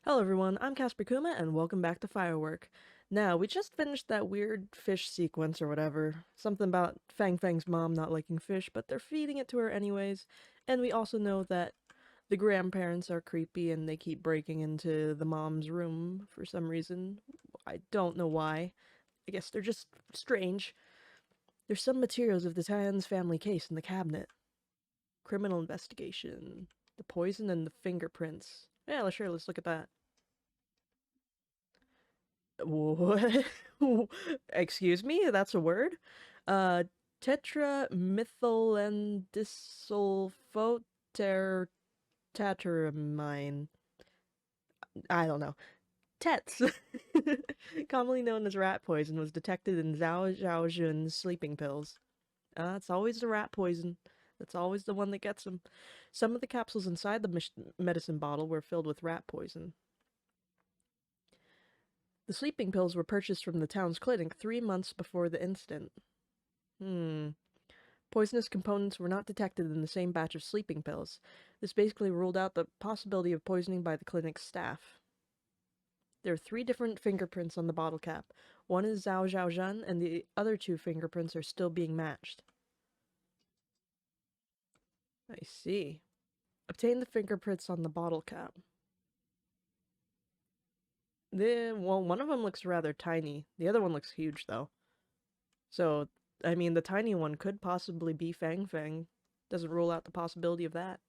Hello everyone, I'm Casper Kuma and welcome back to Firework. Now, we just finished that weird fish sequence or whatever. Something about Fang Fang's mom not liking fish, but they're feeding it to her anyways. And we also know that the grandparents are creepy and they keep breaking into the mom's room for some reason. I don't know why. I guess they're just strange. There's some materials of the Tan's family case in the cabinet. Criminal investigation. The poison and the fingerprints. Yeah, sure, let's look at that. What? Excuse me? That's a word? Uh, tetramethylendisulfotetratamine. I don't know. TETS, commonly known as rat poison, was detected in Zhao Zhaojun's sleeping pills. It's always the rat poison. That's always the one that gets them. Some of the capsules inside the medicine bottle were filled with rat poison. The sleeping pills were purchased from the town's clinic 3 months before the incident. Poisonous components were not detected in the same batch of sleeping pills. This basically ruled out the possibility of poisoning by the clinic's staff. There are 3 different fingerprints on the bottle cap. One is Zhao Zhaozhan, and the other 2 fingerprints are still being matched. I see. Obtain the fingerprints on the bottle cap. Well, one of them looks rather tiny. The other one looks huge, though. So, I mean, the tiny one could possibly be Fang Fang. Doesn't rule out the possibility of that.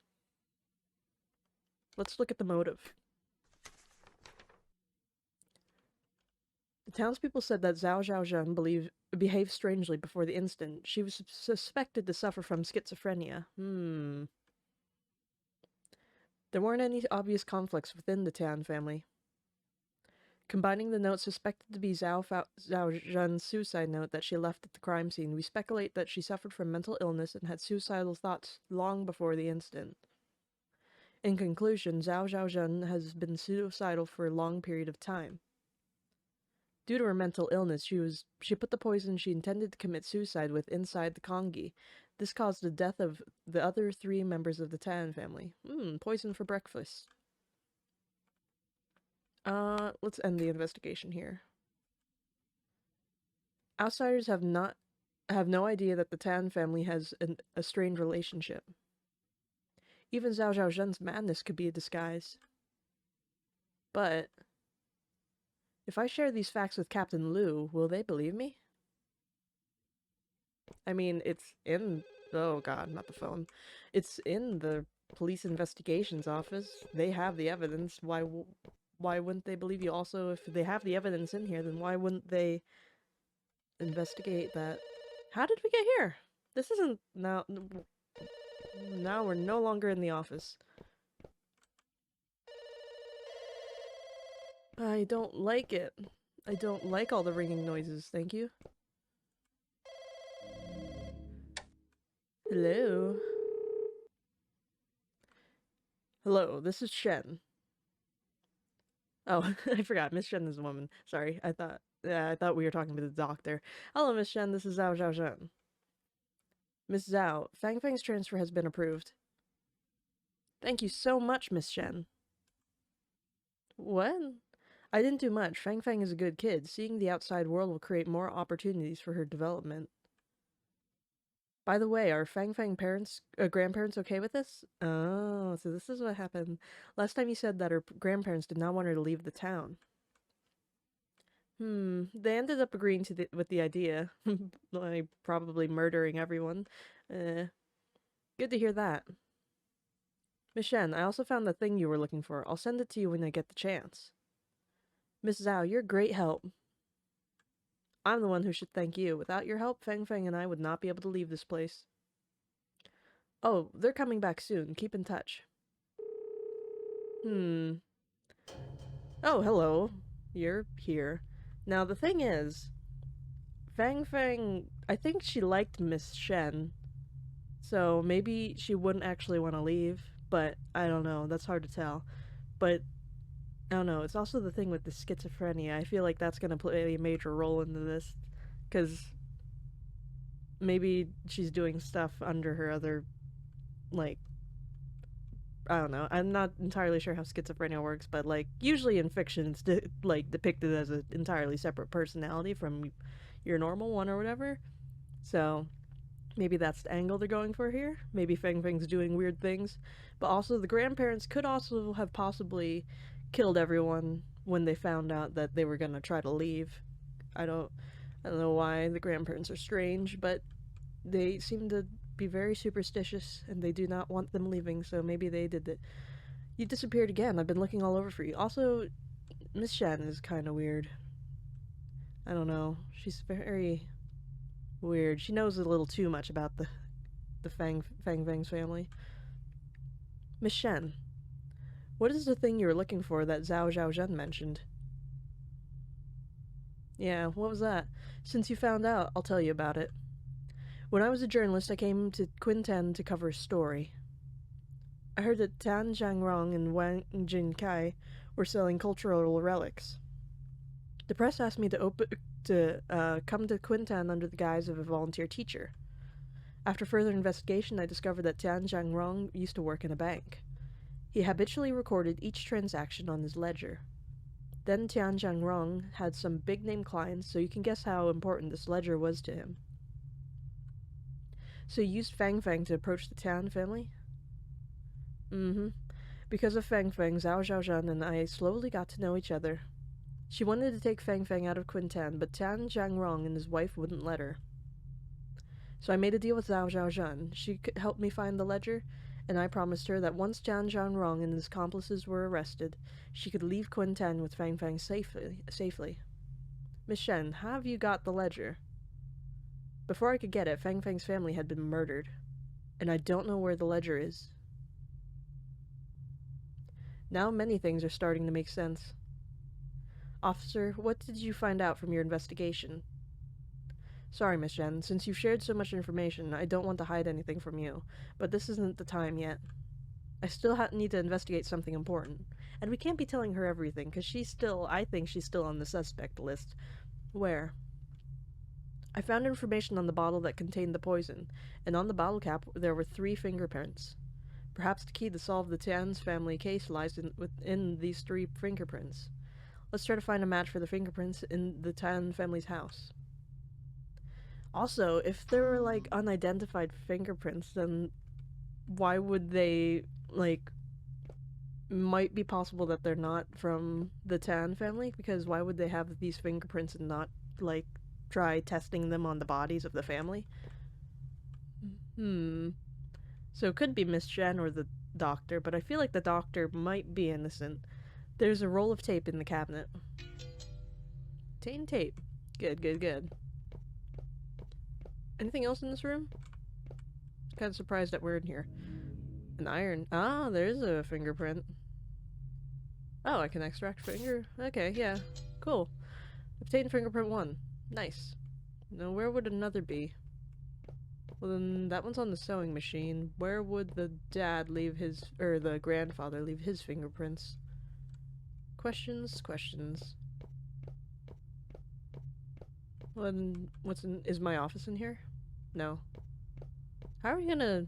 Let's look at the motive. The townspeople said that Zhao Zhaozhan behaved strangely before the incident. She was suspected to suffer from schizophrenia. There weren't any obvious conflicts within the Tian family. Combining the note suspected to be Zhao Zhaozhan's suicide note that she left at the crime scene, we speculate that she suffered from mental illness and had suicidal thoughts long before the incident. In conclusion, Zhao Zhaozhan has been suicidal for a long period of time. Due to her mental illness, she put the poison she intended to commit suicide with inside the congee. This caused the death of the other 3 members of the Tan family. Poison for breakfast. Let's end the investigation here. Outsiders have no idea that the Tan family has a strained relationship. Even Zhao Zhaozhen's madness could be a disguise. But if I share these facts with Captain Liu, will they believe me? I mean, it's in... Oh god, not the phone. It's in the police investigations office. They have the evidence. Why wouldn't they believe you? Also, if they have the evidence in here, then why wouldn't they investigate that? How did we get here? This isn't... Now we're no longer in the office. I don't like it. I don't like all the ringing noises, thank you. Hello? Hello, this is Shen. Oh, I forgot. Miss Shen is a woman. Sorry, I thought we were talking to the doctor. Hello, Miss Shen. This is Zhao Zhaozhen. Miss Zhao, Fang Fang's transfer has been approved. Thank you so much, Miss Shen. What? I didn't do much. Fang Fang is a good kid. Seeing the outside world will create more opportunities for her development. By the way, are Fang Fang grandparents okay with this? Oh, so this is what happened. Last time you said that her grandparents did not want her to leave the town. They ended up agreeing with the idea. Like, probably murdering everyone. Good to hear that. Miss Shen, I also found the thing you were looking for. I'll send it to you when I get the chance. Miss Zhao, you're a great help. I'm the one who should thank you. Without your help, Fang Fang and I would not be able to leave this place. Oh, they're coming back soon. Keep in touch. Oh, hello. You're here. Now, the thing is, Fang Fang, I think she liked Miss Shen, so maybe she wouldn't actually want to leave, but I don't know. That's hard to tell. But I don't know. It's also the thing with the schizophrenia. I feel like that's going to play a major role into this, because maybe she's doing stuff under her other, like, I don't know. I'm not entirely sure how schizophrenia works, but like usually in fiction, it's like depicted as an entirely separate personality from your normal one or whatever. So maybe that's the angle they're going for here. Maybe Feng Feng's doing weird things, but also the grandparents could also have possibly killed everyone when they found out that they were gonna try to leave. I don't, I don't know why the grandparents are strange, but they seem to be very superstitious and they do not want them leaving, so maybe they did it. You disappeared again. I've been looking all over for you. Also, Miss Shen is kind of weird. I don't know. She's very weird. She knows a little too much about the Fang Fang's family. Miss Shen, what is the thing you were looking for that Zhao Zhaozhen mentioned? Yeah, what was that? Since you found out, I'll tell you about it. When I was a journalist, I came to Quinten to cover a story. I heard that Tan Zhangrong and Wang Jinkai were selling cultural relics. The press asked me to come to Quinten under the guise of a volunteer teacher. After further investigation, I discovered that Tan Zhangrong used to work in a bank. He habitually recorded each transaction on his ledger. Then Tian Zhangrong had some big-name clients, so you can guess how important this ledger was to him. So you used Fang Fang to approach the Tian family? Mm-hmm. Because of Fang Fang, Zhao Zhaozhen and I slowly got to know each other. She wanted to take Fang Fang out of Quinten, but Tian Zhangrong and his wife wouldn't let her. So I made a deal with Zhao Zhaozhen. She could help me find the ledger, and I promised her that once Tian Zhangrong and his accomplices were arrested, she could leave Quinten with Fang Fang safely. Miss Shen, have you got the ledger? Before I could get it, Fang Fang's family had been murdered, and I don't know where the ledger is. Now many things are starting to make sense. Officer, what did you find out from your investigation? Sorry, Miss Shen, since you've shared so much information, I don't want to hide anything from you, but this isn't the time yet. I still need to investigate something important, and we can't be telling her everything, because I think she's still on the suspect list. Where? I found information on the bottle that contained the poison, and on the bottle cap there were 3 fingerprints. Perhaps the key to solve the Tian's family case lies within these 3 fingerprints. Let's try to find a match for the fingerprints in the Tian family's house. Also, if there were, like, unidentified fingerprints, then why would they, like, might be possible that they're not from the Tan family? Because why would they have these fingerprints and not, like, try testing them on the bodies of the family? So it could be Miss Shen or the doctor, but I feel like the doctor might be innocent. There's a roll of tape in the cabinet. Tape. Good. Anything else in this room? Kind of surprised that we're in here. An iron. Ah, there's a fingerprint. Oh, I can extract finger. Okay, yeah. Cool. Obtain fingerprint 1. Nice. Now, where would another be? Well, then that one's on the sewing machine. Where would the the grandfather leave his fingerprints? Questions. Well, then, is my office in here? No. How are we gonna...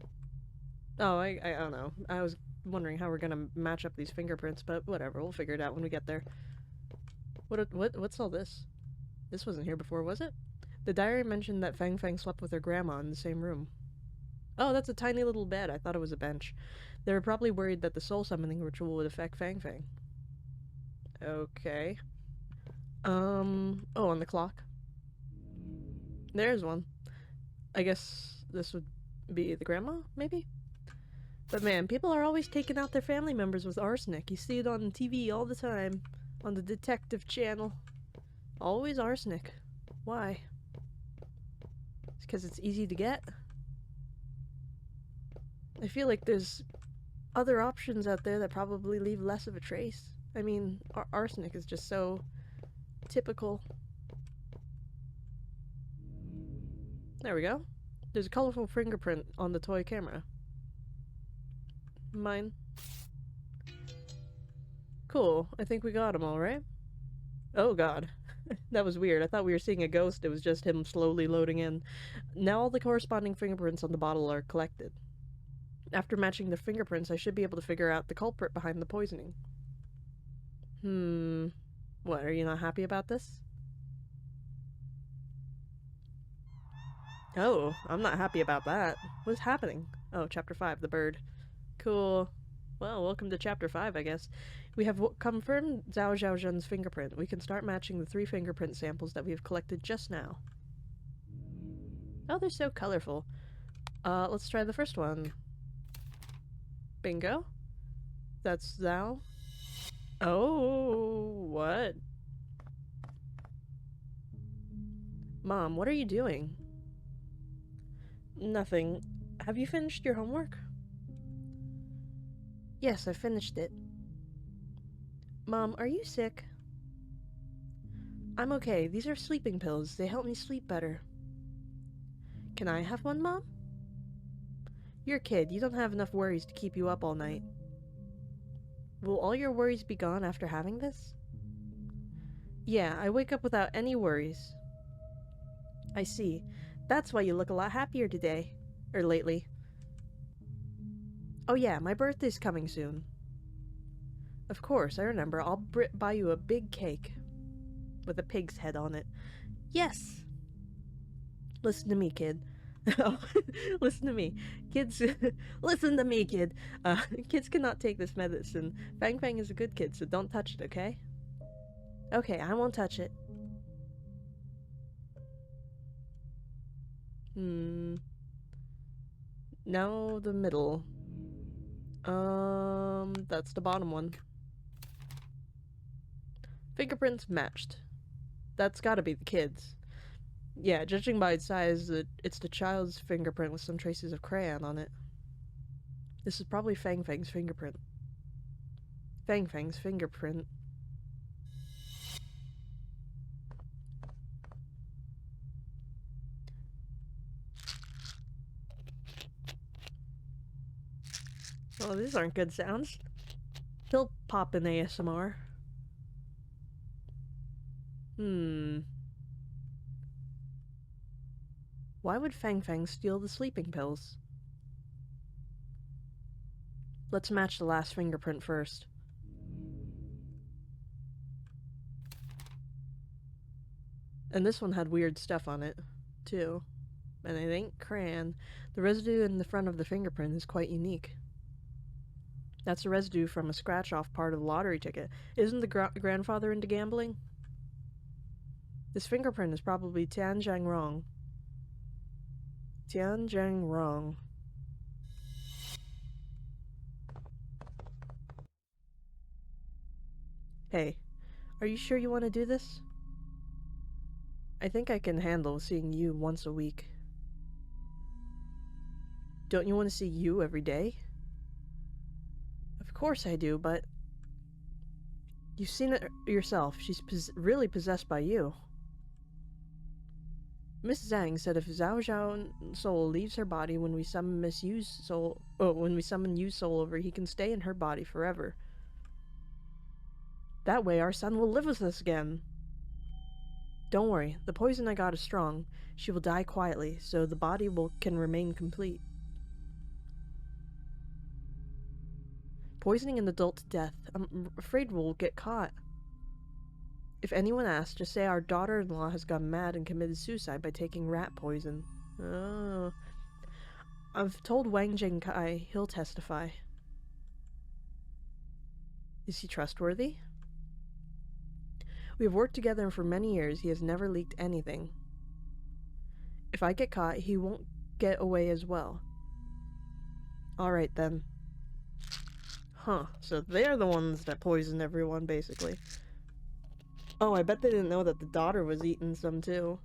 Oh, I don't know. I was wondering how we're gonna match up these fingerprints, but whatever, we'll figure it out when we get there. What's all this? This wasn't here before, was it? The diary mentioned that Fang Fang slept with her grandma in the same room. Oh, that's a tiny little bed. I thought it was a bench. They were probably worried that the soul summoning ritual would affect Fang Fang. Okay. Oh, on the clock. There's one. I guess this would be the grandma, maybe? But man, people are always taking out their family members with arsenic. You see it on TV all the time. On the detective channel. Always arsenic. Why? It's because it's easy to get? I feel like there's other options out there that probably leave less of a trace. I mean, arsenic is just so typical. There we go. There's a colorful fingerprint on the toy camera. Mine. Cool. I think we got him all right. Oh god. That was weird. I thought we were seeing a ghost. It was just him slowly loading in. Now all the corresponding fingerprints on the bottle are collected. After matching the fingerprints, I should be able to figure out the culprit behind the poisoning. What, are you not happy about this? Oh, I'm not happy about that. What's happening? Oh, Chapter 5, the bird. Cool. Well, welcome to Chapter 5, I guess. We have confirmed Zhao Zhaozhen's fingerprint. We can start matching the 3 fingerprint samples that we have collected just now. Oh, they're so colorful. Let's try the first one. Bingo. That's Zhao. Oh, what? Mom, what are you doing? Nothing. Have you finished your homework? Yes, I finished it. Mom, are you sick? I'm okay. These are sleeping pills. They help me sleep better. Can I have one, Mom? You're a kid. You don't have enough worries to keep you up all night. Will all your worries be gone after having this? Yeah, I wake up without any worries. I see. That's why you look a lot happier today. Or lately. Oh yeah, my birthday's coming soon. Of course, I remember. I'll buy you a big cake. With a pig's head on it. Yes! Listen to me, kid. Oh, listen to me. Kids, listen to me, kid. Kids cannot take this medicine. Fang Fang is a good kid, so don't touch it, okay? Okay, I won't touch it. Now the middle. That's the bottom one. Fingerprints matched. That's gotta be the kid's. Yeah, judging by its size, it's the child's fingerprint with some traces of crayon on it. This is probably Fang Fang's fingerprint. Fang Fang's fingerprint. Oh, these aren't good sounds. He'll pop in ASMR. Why would Fang Fang steal the sleeping pills? Let's match the last fingerprint first. And this one had weird stuff on it, too. And it ain't crayon. The residue in the front of the fingerprint is quite unique. That's the residue from a scratch-off part of the lottery ticket. Isn't the grandfather into gambling? This fingerprint is probably Tian Zhang Rong. Tian Zhang Rong. Hey, are you sure you want to do this? I think I can handle seeing you once a week. Don't you want to see you every day? Of course I do, but... You've seen it yourself. She's really possessed by you. Miss Zhang said if Zhao Zhao's soul leaves her body when we summon Yu's soul over, he can stay in her body forever. That way our son will live with us again. Don't worry, the poison I got is strong. She will die quietly, so the body can remain complete. Poisoning an adult to death. I'm afraid we'll get caught. If anyone asks, just say our daughter-in-law has gone mad and committed suicide by taking rat poison. Oh. I've told Wang Jingkai. He'll testify. Is he trustworthy? We have worked together for many years. He has never leaked anything. If I get caught, he won't get away as well. Alright then. Huh, so they're the ones that poisoned everyone, basically. Oh, I bet they didn't know that the daughter was eating some, too.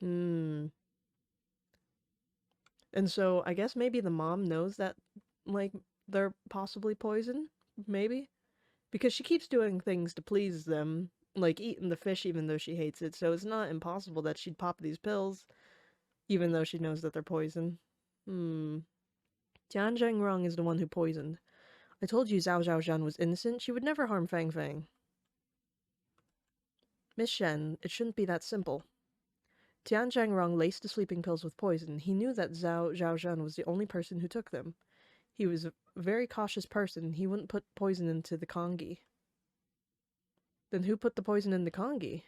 And so, I guess maybe the mom knows that, like, they're possibly poisoned? Maybe? Because she keeps doing things to please them, like eating the fish even though she hates it, so it's not impossible that she'd pop these pills, even though she knows that they're poison. Tian Zhengrong is the one who poisoned. I told you Zhao Zhaozhan was innocent. She would never harm Fang Fang. Miss Shen, it shouldn't be that simple. Tian Zhangrong laced the sleeping pills with poison. He knew that Zhao Zhaozhen was the only person who took them. He was a very cautious person. He wouldn't put poison into the congee. Then who put the poison in the congee?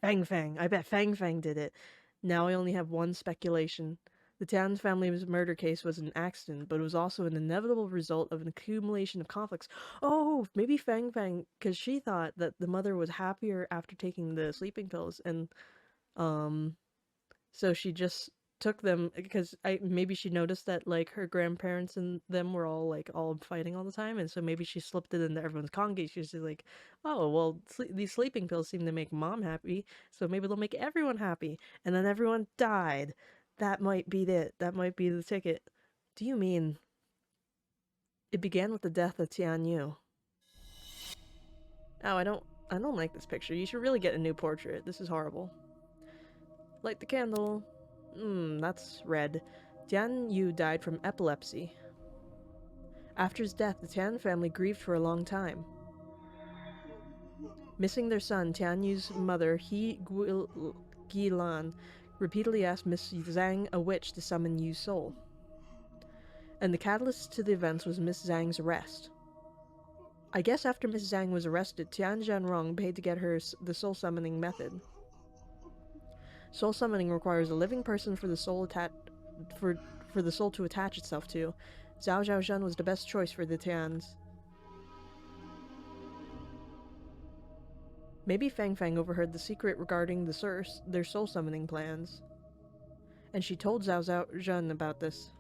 Fang Fang. I bet Fang Fang did it. Now I only have one speculation. The Tian family's murder case was an accident, but it was also an inevitable result of an accumulation of conflicts. Oh, maybe Fang Fang, because she thought that the mother was happier after taking the sleeping pills, and so she just took them because maybe she noticed that like her grandparents and them were all fighting all the time, and so maybe she slipped it into everyone's congee. She's just like, oh well, these sleeping pills seem to make mom happy, so maybe they'll make everyone happy, and then everyone died. That might be it. That might be the ticket. Do you mean it began with the death of Tian Yu? Oh, I don't like this picture. You should really get a new portrait. This is horrible. Light the candle. That's red. Tian Yu died from epilepsy. After his death, the Tian family grieved for a long time. Missing their son, Tian Yu's mother, He Gilan, repeatedly asked Miss Zhang, a witch, to summon Yu's soul. And the catalyst to the events was Miss Zhang's arrest. I guess after Miss Zhang was arrested, Tian Zhanrong paid to get her the soul summoning method. Soul summoning requires a living person for the soul for the soul to attach itself to. Zhao Zhaozhen was the best choice for the Tians. Maybe Fang Fang overheard the secret regarding their soul summoning plans, and she told Zhao Zhaozhen about this.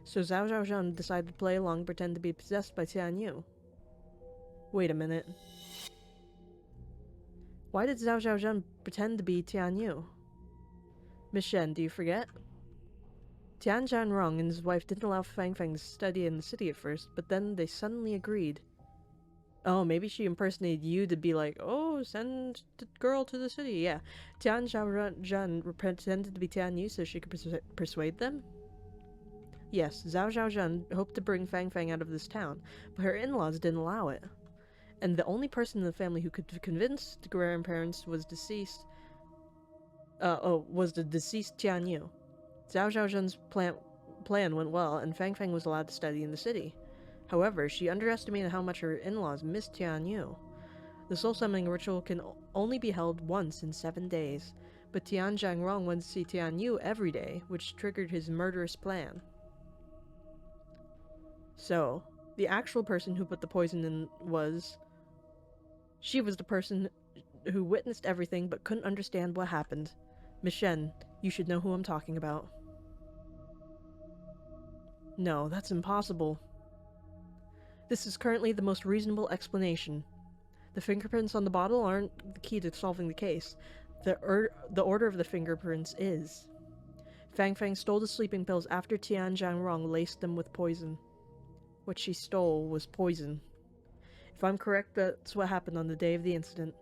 So Zhao Zhaozhen decided to play along and pretend to be possessed by Tian Yu. Wait a minute. Why did Zhao Zhaozhen pretend to be Tian Yu? Miss Shen, do you forget? Tian Zhanrong and his wife didn't allow Fang Fang to study in the city at first, but then they suddenly agreed. Oh, maybe she impersonated you to be like, oh, send the girl to the city. Yeah. Tian Zhaozhen pretended to be Tian Yu so she could persuade them? Yes, Zhao Zhaozhen hoped to bring Fang Fang out of this town, but her in-laws didn't allow it. And the only person in the family who could convince the grandparents was the deceased Tian Yu. Zhao Zhaozhen's plan went well, and Fang Fang was allowed to study in the city. However, she underestimated how much her in-laws missed Tian Yu. The soul summoning ritual can only be held once in 7 days, but Tian Zhangrong wanted to see Tian Yu every day, which triggered his murderous plan. So, the actual person who put the poison in she was the person who witnessed everything but couldn't understand what happened. Miss Shen, you should know who I'm talking about. No, that's impossible. This is currently the most reasonable explanation. The fingerprints on the bottle aren't the key to solving the case. The order of the fingerprints is. Fang Fang stole the sleeping pills after Tian Zhangrong laced them with poison. What she stole was poison. If I'm correct, that's what happened on the day of the incident.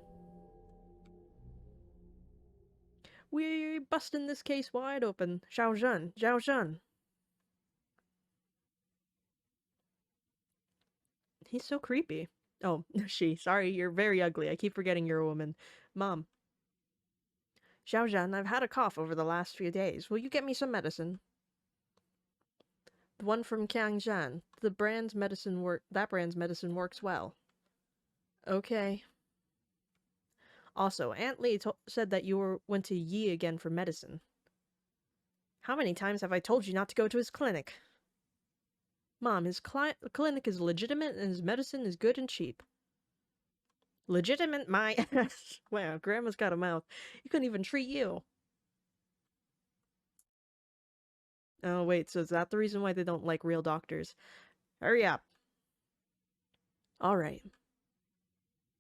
We're busting this case wide open. Zhaozhen, Zhaozhen. He's so creepy. Oh, sorry, you're very ugly. I keep forgetting you're a woman. Mom. Zhaozhen, I've had a cough over the last few days. Will you get me some medicine? The one from Kiangzhan. That brand's medicine works well. Okay. Also, Aunt Lee said that you went to Yi again for medicine. How many times have I told you not to go to his clinic? Mom, his clinic is legitimate and his medicine is good and cheap. Legitimate my ass. Wow, Grandma's got a mouth. He couldn't even treat you. Oh, wait, so is that the reason why they don't like real doctors? Hurry up. Alright.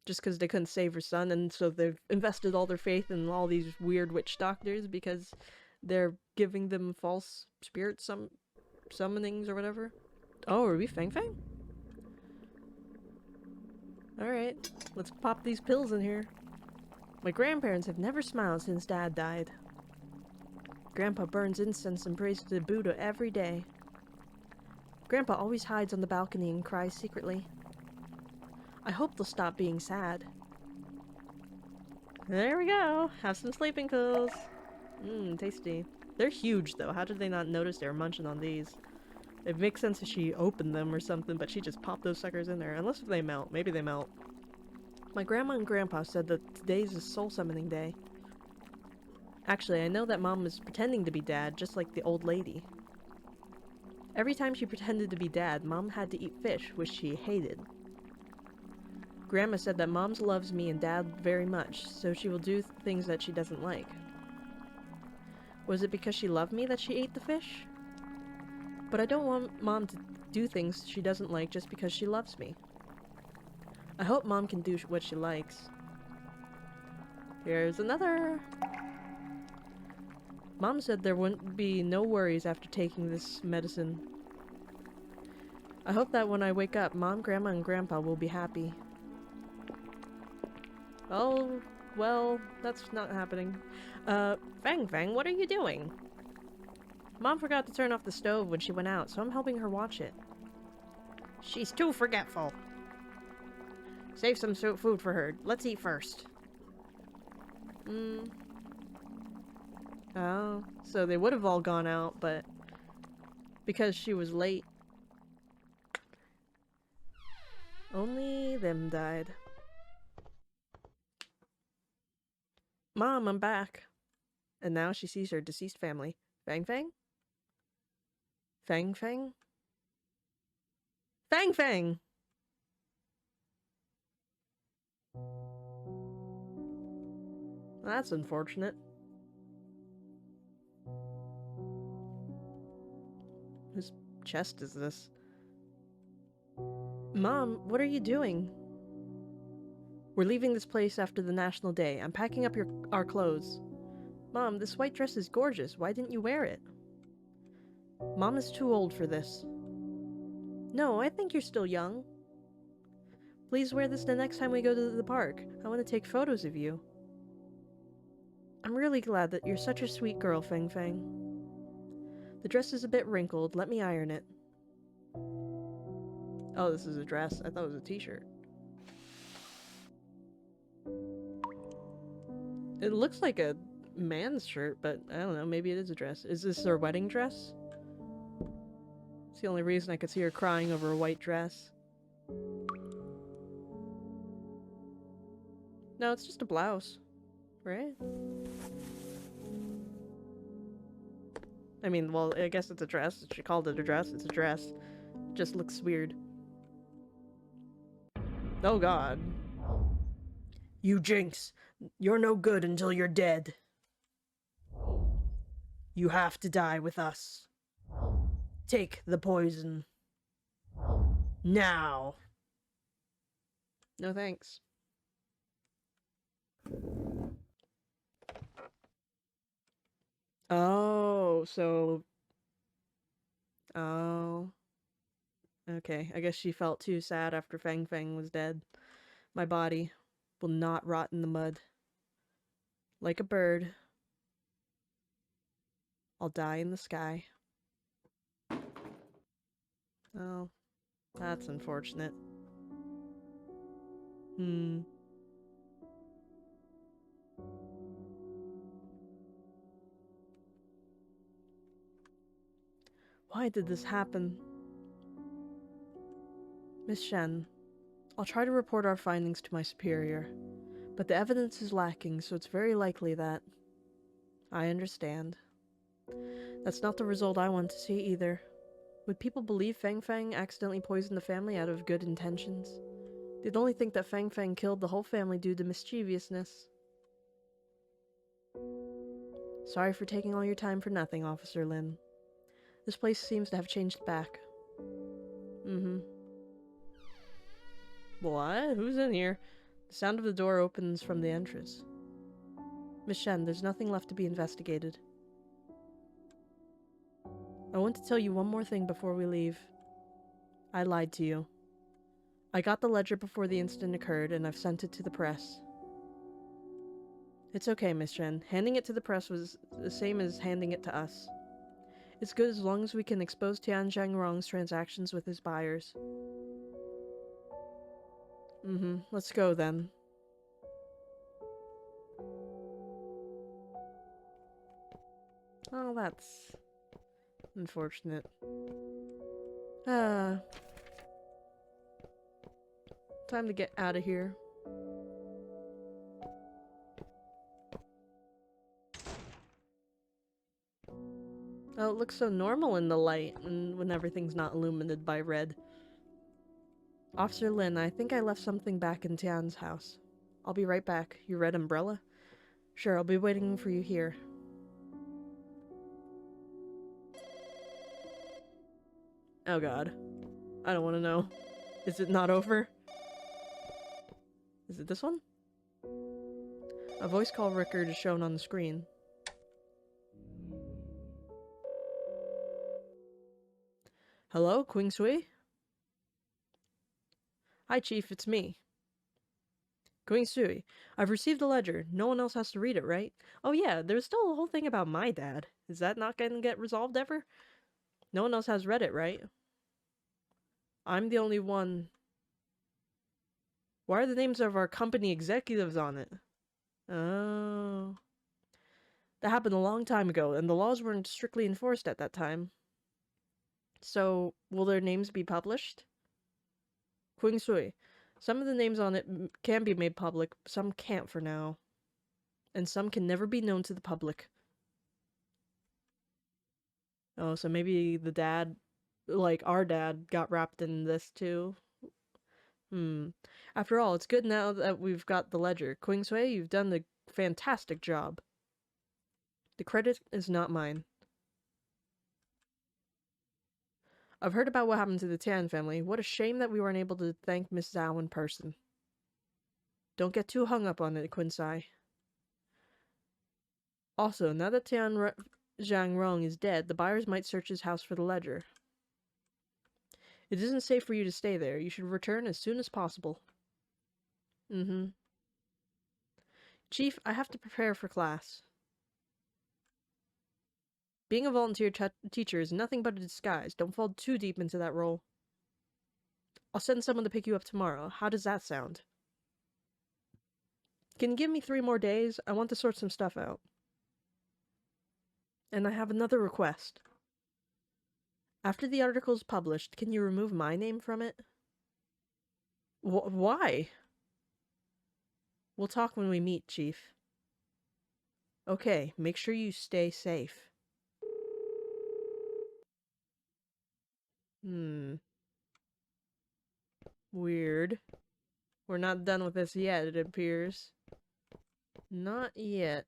Just because they couldn't save her son, and so they've invested all their faith in all these weird witch doctors because they're giving them false spirit summonings or whatever. Oh, are we Fang Fang? Alright, let's pop these pills in here. My grandparents have never smiled since Dad died. Grandpa burns incense and prays to the Buddha every day. Grandpa always hides on the balcony and cries secretly. I hope they'll stop being sad. There we go. Have some sleeping pills. Mmm, tasty. They're huge, though. How did they not notice they were munching on these? It makes sense if she opened them or something, but she just popped those suckers in there. Unless they melt. Maybe they melt. My grandma and grandpa said that today's a soul summoning day. Actually, I know that Mom was pretending to be Dad, just like the old lady. Every time she pretended to be Dad, Mom had to eat fish, which she hated. Grandma said that Mom loves me and Dad very much, so she will do things that she doesn't like. Was it because she loved me that she ate the fish? But I don't want Mom to do things she doesn't like just because she loves me. I hope Mom can do what she likes. Here's another! Mom said there wouldn't be no worries after taking this medicine. I hope that when I wake up, Mom, Grandma, and Grandpa will be happy. Oh, well, that's not happening. Fang Fang, what are you doing? Mom forgot to turn off the stove when she went out, so I'm helping her watch it. She's too forgetful. Save some food for her. Let's eat first. Oh, so they would have all gone out, but because she was late, only them died. Mom, I'm back. And now she sees her deceased family. Fang Fang? Fang Fang? Fang Fang! That's unfortunate. Whose chest is this? Mom, what are you doing? We're leaving this place after the National Day. I'm packing up our clothes. Mom, this white dress is gorgeous. Why didn't you wear it? Mom is too old for this. No, I think you're still young. Please wear this the next time we go to the park. I want to take photos of you. I'm really glad that you're such a sweet girl, Fang Fang. The dress is a bit wrinkled. Let me iron it. Oh, this is a dress. I thought it was a t-shirt. It looks like a man's shirt, but I don't know. Maybe it is a dress. Is this her wedding dress? It's the only reason I could see her crying over a white dress. No, it's just a blouse. Right? I mean, well, I guess it's a dress. She called it a dress. It's a dress. It just looks weird. Oh god. You Jinx! You're no good until you're dead. You have to die with us. Take the poison. Now! No thanks. Oh, so... Oh. Okay, I guess she felt too sad after Fang Fang was dead. My body will not rot in the mud. Like a bird, I'll die in the sky. Oh, that's unfortunate. Why did this happen? Miss Shen, I'll try to report our findings to my superior, but the evidence is lacking, so it's very likely that... I understand. That's not the result I want to see either. Would people believe Fang Fang accidentally poisoned the family out of good intentions? They'd only think that Fang Fang killed the whole family due to mischievousness. Sorry for taking all your time for nothing, Officer Lin. This place seems to have changed back. What? Who's in here? The sound of the door opens from the entrance. Miss Shen, there's nothing left to be investigated. I want to tell you one more thing before we leave. I lied to you. I got the ledger before the incident occurred, and I've sent it to the press. It's okay, Miss Shen. Handing it to the press was the same as handing it to us. It's good as long as we can expose Tian Zhangrong's transactions with his buyers. Let's go then. Oh, that's unfortunate. Time to get out of here. Oh, it looks so normal in the light, and when everything's not illuminated by red. Officer Lin, I think I left something back in Tian's house. I'll be right back. Your red umbrella? Sure, I'll be waiting for you here. Oh god. I don't want to know. Is it not over? Is it this one? A voice call record is shown on the screen. Hello, Qing Sui? Hi, Chief, it's me. Qing Sui, I've received the ledger. No one else has to read it, right? Oh yeah, there's still a whole thing about my dad. Is that not gonna get resolved ever? No one else has read it, right? I'm the only one. Why are the names of our company executives on it? Oh. That happened a long time ago, and the laws weren't strictly enforced at that time. So, will their names be published? Qing Sui, some of the names on it can be made public, some can't for now. And some can never be known to the public. Oh, so maybe the dad, like our dad, got wrapped in this too? After all, it's good now that we've got the ledger. Qing Sui, you've done a fantastic job. The credit is not mine. I've heard about what happened to the Tian family. What a shame that we weren't able to thank Miss Zhao in person. Don't get too hung up on it, Qin Sai. Also, now that Zhangrong is dead, the buyers might search his house for the ledger. It isn't safe for you to stay there. You should return as soon as possible. Chief, I have to prepare for class. Being a volunteer teacher is nothing but a disguise. Don't fall too deep into that role. I'll send someone to pick you up tomorrow. How does that sound? Can you give me 3 more days? I want to sort some stuff out. And I have another request. After the article is published, can you remove my name from it? Why? We'll talk when we meet, Chief. Okay, make sure you stay safe. Weird. We're not done with this yet, it appears. Not yet.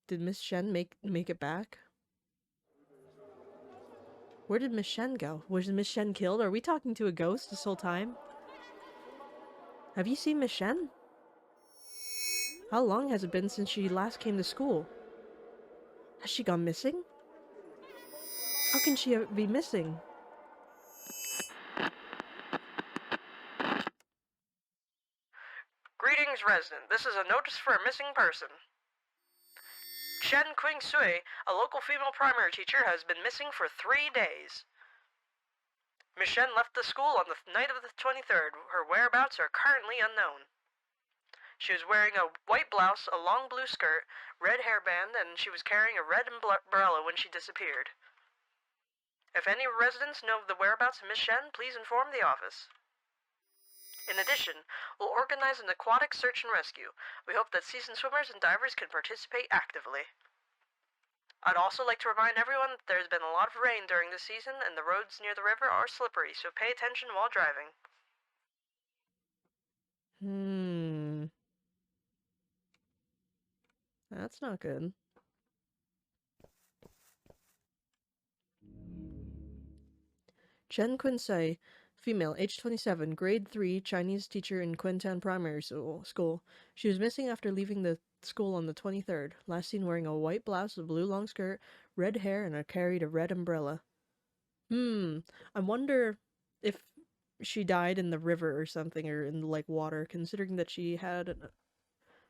Did Miss Shen make it back? Where did Miss Shen go? Was Miss Shen killed? Are we talking to a ghost this whole time? Have you seen Miss Shen? How long has it been since she last came to school? Has she gone missing? How can she be missing? Greetings, resident. This is a notice for a missing person. Shen Qing Sui, a local female primary teacher, has been missing for 3 days. Miss Shen left the school on the night of the 23rd. Her whereabouts are currently unknown. She was wearing a white blouse, a long blue skirt, red hairband, and she was carrying a red umbrella when she disappeared. If any residents know of the whereabouts of Miss Shen, please inform the office. In addition, we'll organize an aquatic search and rescue. We hope that seasoned swimmers and divers can participate actively. I'd also like to remind everyone that there's been a lot of rain during this season and the roads near the river are slippery, so pay attention while driving. That's not good. Chen Quinsei, female, age 27, grade 3, Chinese teacher in Quintan Primary School. She was missing after leaving the school on the 23rd. Last seen wearing a white blouse, a blue long skirt, red hair, and carried a red umbrella. I wonder if she died in the river or something, or in, like, water, considering that she had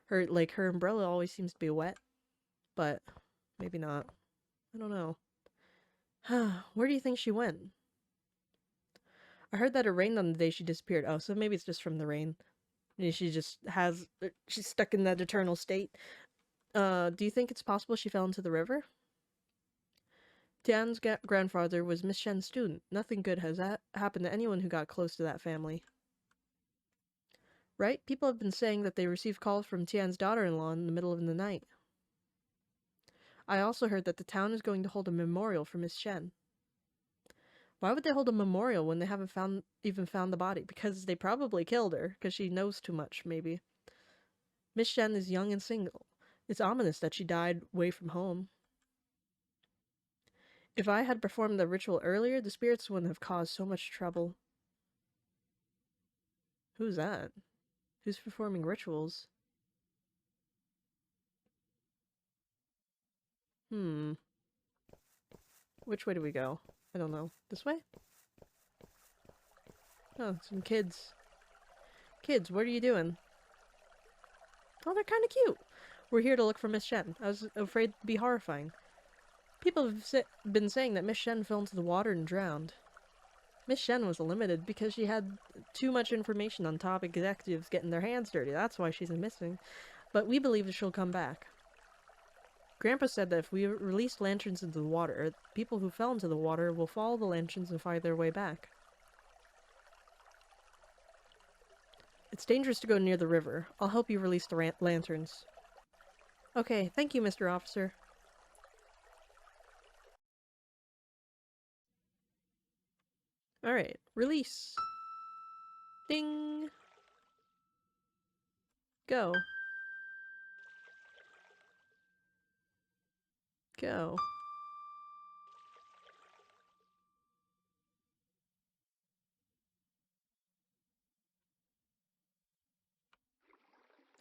her umbrella always seems to be wet. But maybe not. I don't know. Where do you think she went? I heard that it rained on the day she disappeared. Oh, so maybe it's just from the rain. She's stuck in that eternal state. Do you think it's possible she fell into the river? Tian's grandfather was Miss Shen's student. Nothing good has happened to anyone who got close to that family. Right? People have been saying that they received calls from Tian's daughter-in-law in the middle of the night. I also heard that the town is going to hold a memorial for Miss Shen. Why would they hold a memorial when they haven't even found the body? Because they probably killed her, because she knows too much, maybe. Miss Shen is young and single. It's ominous that she died away from home. If I had performed the ritual earlier, the spirits wouldn't have caused so much trouble. Who's that? Who's performing rituals? Which way do we go? I don't know. This way? Oh, some kids. Kids, what are you doing? Oh, they're kind of cute. We're here to look for Miss Shen. I was afraid it'd be horrifying. People have been saying that Miss Shen fell into the water and drowned. Miss Shen was limited because she had too much information on top executives getting their hands dirty. That's why she's missing. But we believe that she'll come back. Grandpa said that if we release lanterns into the water, people who fell into the water will follow the lanterns and find their way back. It's dangerous to go near the river. I'll help you release the lanterns. Okay, thank you, Mr. Officer. Alright, release. Ding! Go. Go.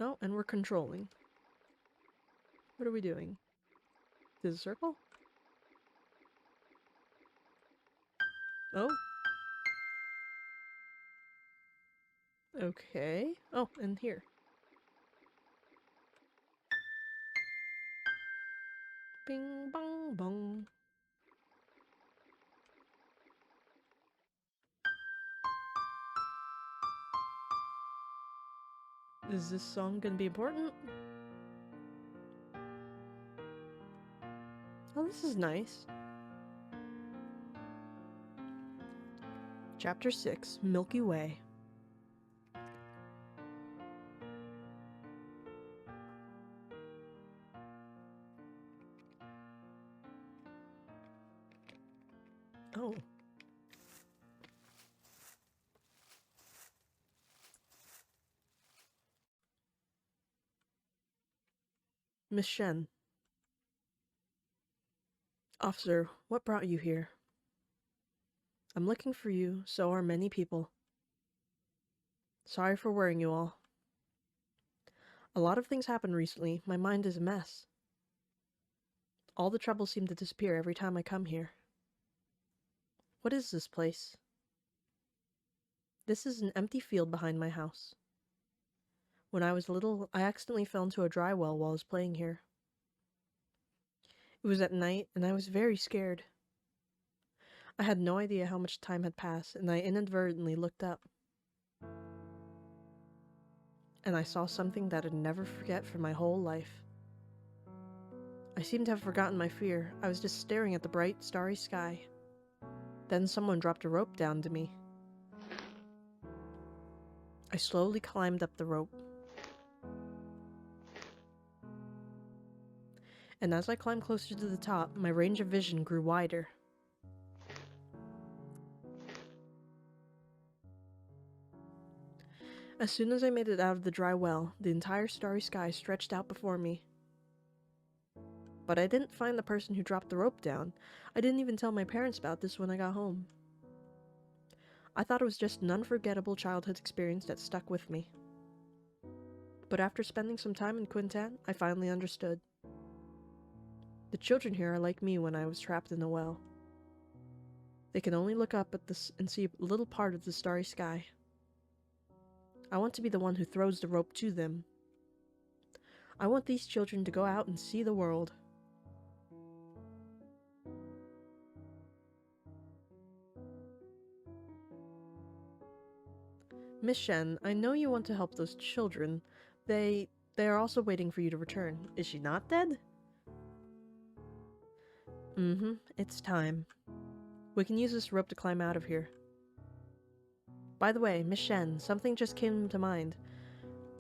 Oh, and we're controlling. What are we doing? Is it a circle? Oh. Okay. Oh, and here. Bing bong bong. Is this song gonna be important? Oh, this is nice. Chapter 6, Milky Way. Oh. Miss Shen. Officer, what brought you here? I'm looking for you, so are many people. Sorry for worrying you all. A lot of things happened recently. My mind is a mess. All the troubles seem to disappear every time I come here. What is this place? This is an empty field behind my house. When I was little, I accidentally fell into a dry well while I was playing here. It was at night, and I was very scared. I had no idea how much time had passed, and I inadvertently looked up. And I saw something that I'd never forget for my whole life. I seemed to have forgotten my fear. I was just staring at the bright, starry sky. Then someone dropped a rope down to me. I slowly climbed up the rope. And as I climbed closer to the top, my range of vision grew wider. As soon as I made it out of the dry well, the entire starry sky stretched out before me. But I didn't find the person who dropped the rope down. I didn't even tell my parents about this when I got home. I thought it was just an unforgettable childhood experience that stuck with me. But after spending some time in Quintan, I finally understood. The children here are like me when I was trapped in a well. They can only look up at this and see a little part of the starry sky. I want to be the one who throws the rope to them. I want these children to go out and see the world. Miss Shen, I know you want to help those children. They They are also waiting for you to return. Is she not dead? Mm-hmm. It's time. We can use this rope to climb out of here. By the way, Miss Shen, something just came to mind.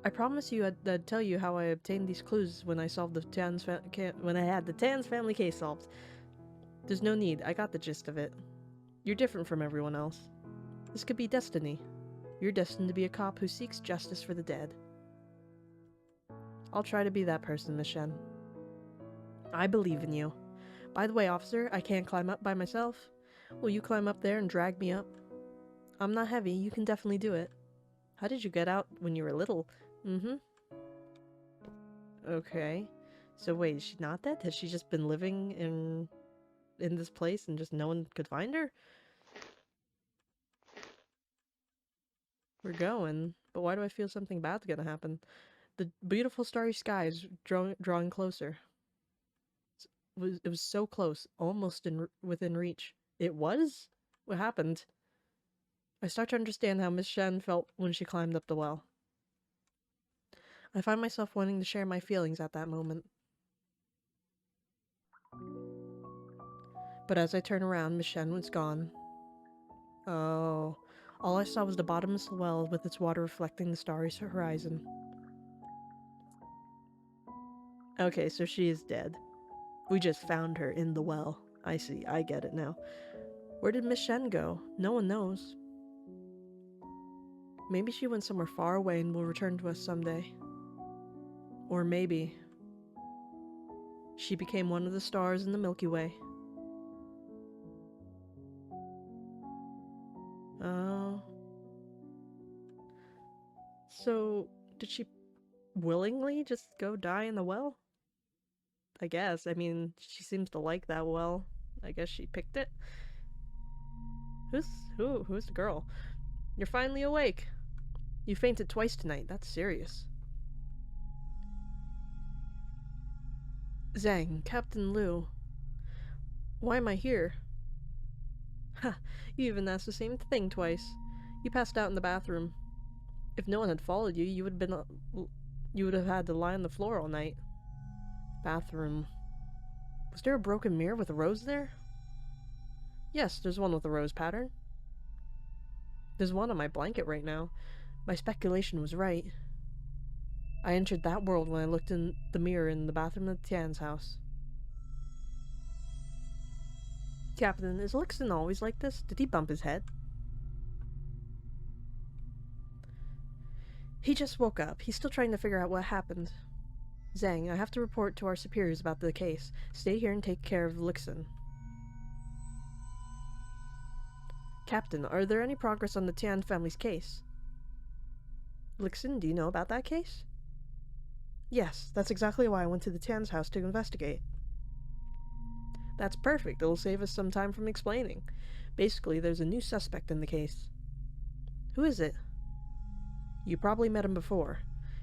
I promised you I'd tell you how I obtained these clues when I solved when I had the Tan's family case solved. There's no need. I got the gist of it. You're different from everyone else. This could be destiny. You're destined to be a cop who seeks justice for the dead. I'll try to be that person, Miss Shen. I believe in you. By the way, officer, I can't climb up by myself. Will you climb up there and drag me up? I'm not heavy. You can definitely do it. How did you get out when you were little? Mm-hmm. Okay. So wait, is she not dead? Has she just been living in this place and just no one could find her? We're going, but why do I feel something bad's gonna happen? The beautiful starry sky is drawing closer. It was so close, almost within reach. It was? What happened? I start to understand how Miss Shen felt when she climbed up the well. I find myself wanting to share my feelings at that moment. But as I turn around, Miss Shen was gone. Oh, all I saw was the bottomless well with its water reflecting the starry horizon. Okay, so she is dead. We just found her in the well. I see, I get it now. Where did Miss Shen go? No one knows. Maybe she went somewhere far away and will return to us someday. Or maybe she became one of the stars in the Milky Way. Oh. So, did she willingly just go die in the well? I guess. I mean, she seems to like that well. I guess she picked it. Who's the girl? You're finally awake. You fainted twice tonight. That's serious. Zhang, Captain Liu. Why am I here? Ha, you even asked the same thing twice. You passed out in the bathroom. If no one had followed you, you would have had to lie on the floor all night. Bathroom. Was there a broken mirror with a rose there? Yes, there's one with a rose pattern. There's one on my blanket right now. My speculation was right. I entered that world when I looked in the mirror in the bathroom of Tian's house. Captain, is Lixin always like this? Did he bump his head? He just woke up. He's still trying to figure out what happened. Zhang, I have to report to our superiors about the case. Stay here and take care of Lixin. Captain, are there any progress on the Tian family's case? Lixin, do you know about that case? Yes, that's exactly why I went to the Tian's house to investigate. That's perfect. It'll save us some time from explaining. Basically, there's a new suspect in the case. Who is it? You probably met him before.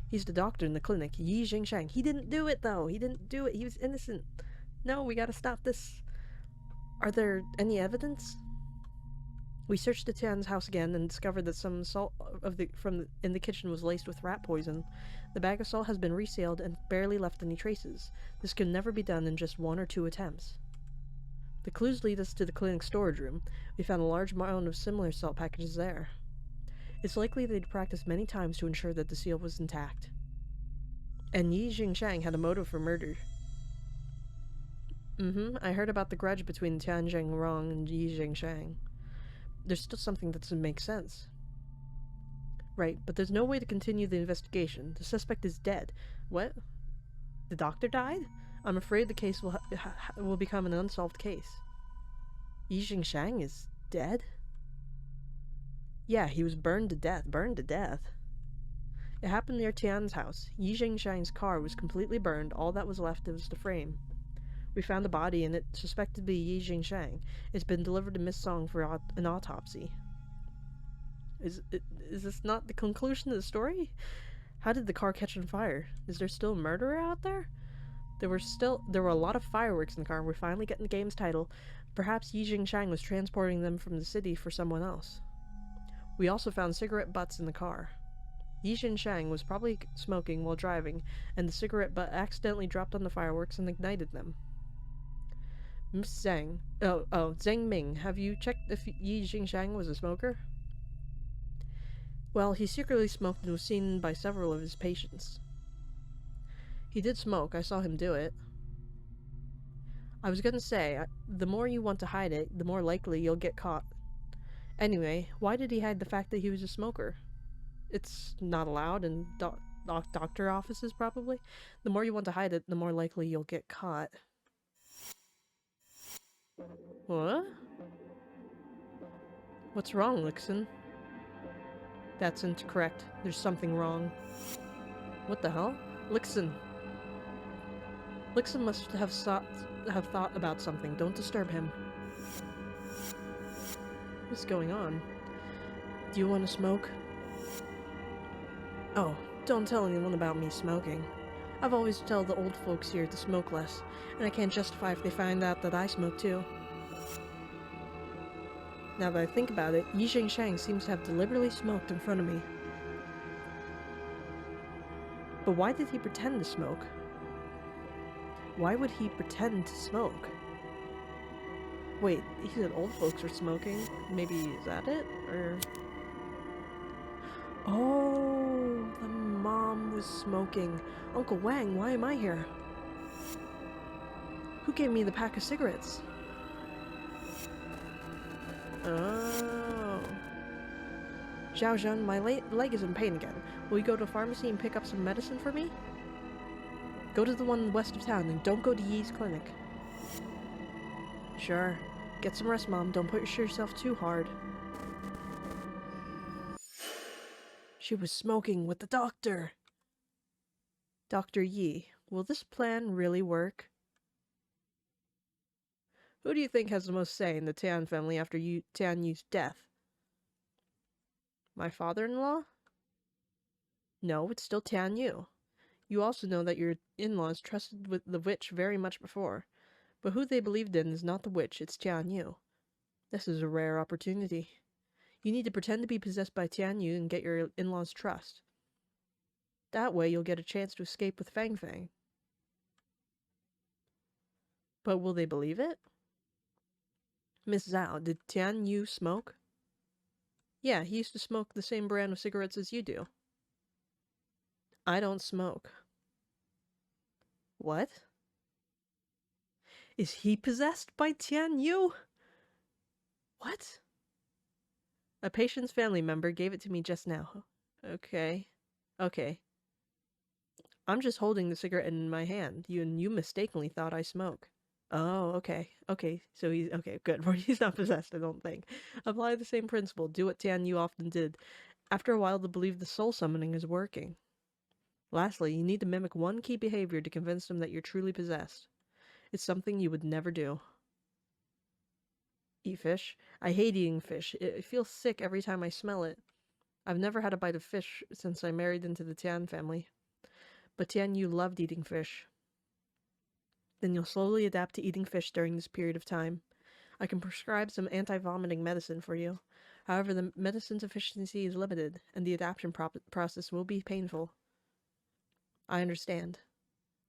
He's the doctor in the clinic, Yi Jingshang. He didn't do it, though. He didn't do it. He was innocent. No, we gotta stop this. Are there any evidence? We searched the Tian's house again and discovered that some salt in the kitchen was laced with rat poison. The bag of salt has been resealed and barely left any traces. This could never be done in just 1 or 2 attempts. The clues lead us to the clinic's storage room. We found a large amount of similar salt packages there. It's likely they'd practiced many times to ensure that the seal was intact. And Yi Jingshang had a motive for murder. I heard about the grudge between Tian Zhengrong and Yi Jingshang. There's still something that doesn't make sense. Right, but there's no way to continue the investigation. The suspect is dead. What? The doctor died? I'm afraid the case will become an unsolved case. Yi Jingshang is dead? Yeah, he was burned to death. It happened near Tian's house. Yi Jingshang's car was completely burned. All that was left was the frame. We found the body, and it's suspected to be Yi Jingshang. It's been delivered to Miss Song for an autopsy. Is this not the conclusion of the story? How did the car catch on fire? Is there still a murderer out there? There were a lot of fireworks in the car. We're finally getting the game's title. Perhaps Yi Jingshang was transporting them from the city for someone else. We also found cigarette butts in the car. Yi Shang was probably smoking while driving, and the cigarette butt accidentally dropped on the fireworks and ignited them. Miss Zhang. Zhang Ming, have you checked if Yi Jingshang was a smoker? Well, he secretly smoked and was seen by several of his patients. He did smoke, I saw him do it. I was gonna say, the more you want to hide it, the more likely you'll get caught. Anyway, why did he hide the fact that he was a smoker? It's not allowed in doctor offices, probably. The more you want to hide it, the more likely you'll get caught. What? What's wrong, Lixin? That's incorrect. There's something wrong. What the hell? Lixin! Lixin must have thought about something. Don't disturb him. What's going on? Do you want to smoke? Oh, don't tell anyone about me smoking. I've always told the old folks here to smoke less, and I can't justify if they find out that I smoke too. Now that I think about it, Yi Jingshang seems to have deliberately smoked in front of me. But why did he pretend to smoke? Why would he pretend to smoke? Wait, he said old folks are smoking? Maybe is that it? Or... Oh, the mom was smoking. Uncle Wang, why am I here? Who gave me the pack of cigarettes? Oh. Xiaozhen, my leg is in pain again. Will you go to a pharmacy and pick up some medicine for me? Go to the one west of town and don't go to Yi's clinic. Sure. Get some rest, Mom. Don't push yourself too hard. She was smoking with the doctor. Dr. Yi, will this plan really work? Who do you think has the most say in the Tian family after Tian Yu's death? My father-in-law? No, it's still Tian Yu. You also know that your in-laws trusted with the witch very much before. But who they believed in is not the witch, it's Tian Yu. This is a rare opportunity. You need to pretend to be possessed by Tian Yu and get your in-laws' trust. That way you'll get a chance to escape with Fang Fang. But will they believe it? Miss Zhao, did Tian Yu smoke? Yeah, he used to smoke the same brand of cigarettes as you do. I don't smoke. What? Is he possessed by Tian Yu? What? A patient's family member gave it to me just now. Okay. I'm just holding the cigarette in my hand. You mistakenly thought I smoke. Oh, okay. So he's... Okay, good. He's not possessed, I don't think. Apply the same principle. Do what Tian Yu often did. After a while, they'll believe the soul summoning is working. Lastly, you need to mimic one key behavior to convince them that you're truly possessed. It's something you would never do. Eat fish? I hate eating fish. It feels sick every time I smell it. I've never had a bite of fish since I married into the Tian family. But Tian Yu loved eating fish. Then you'll slowly adapt to eating fish during this period of time. I can prescribe some anti-vomiting medicine for you. However, the medicine's efficiency is limited, and the adaptation process will be painful. I understand.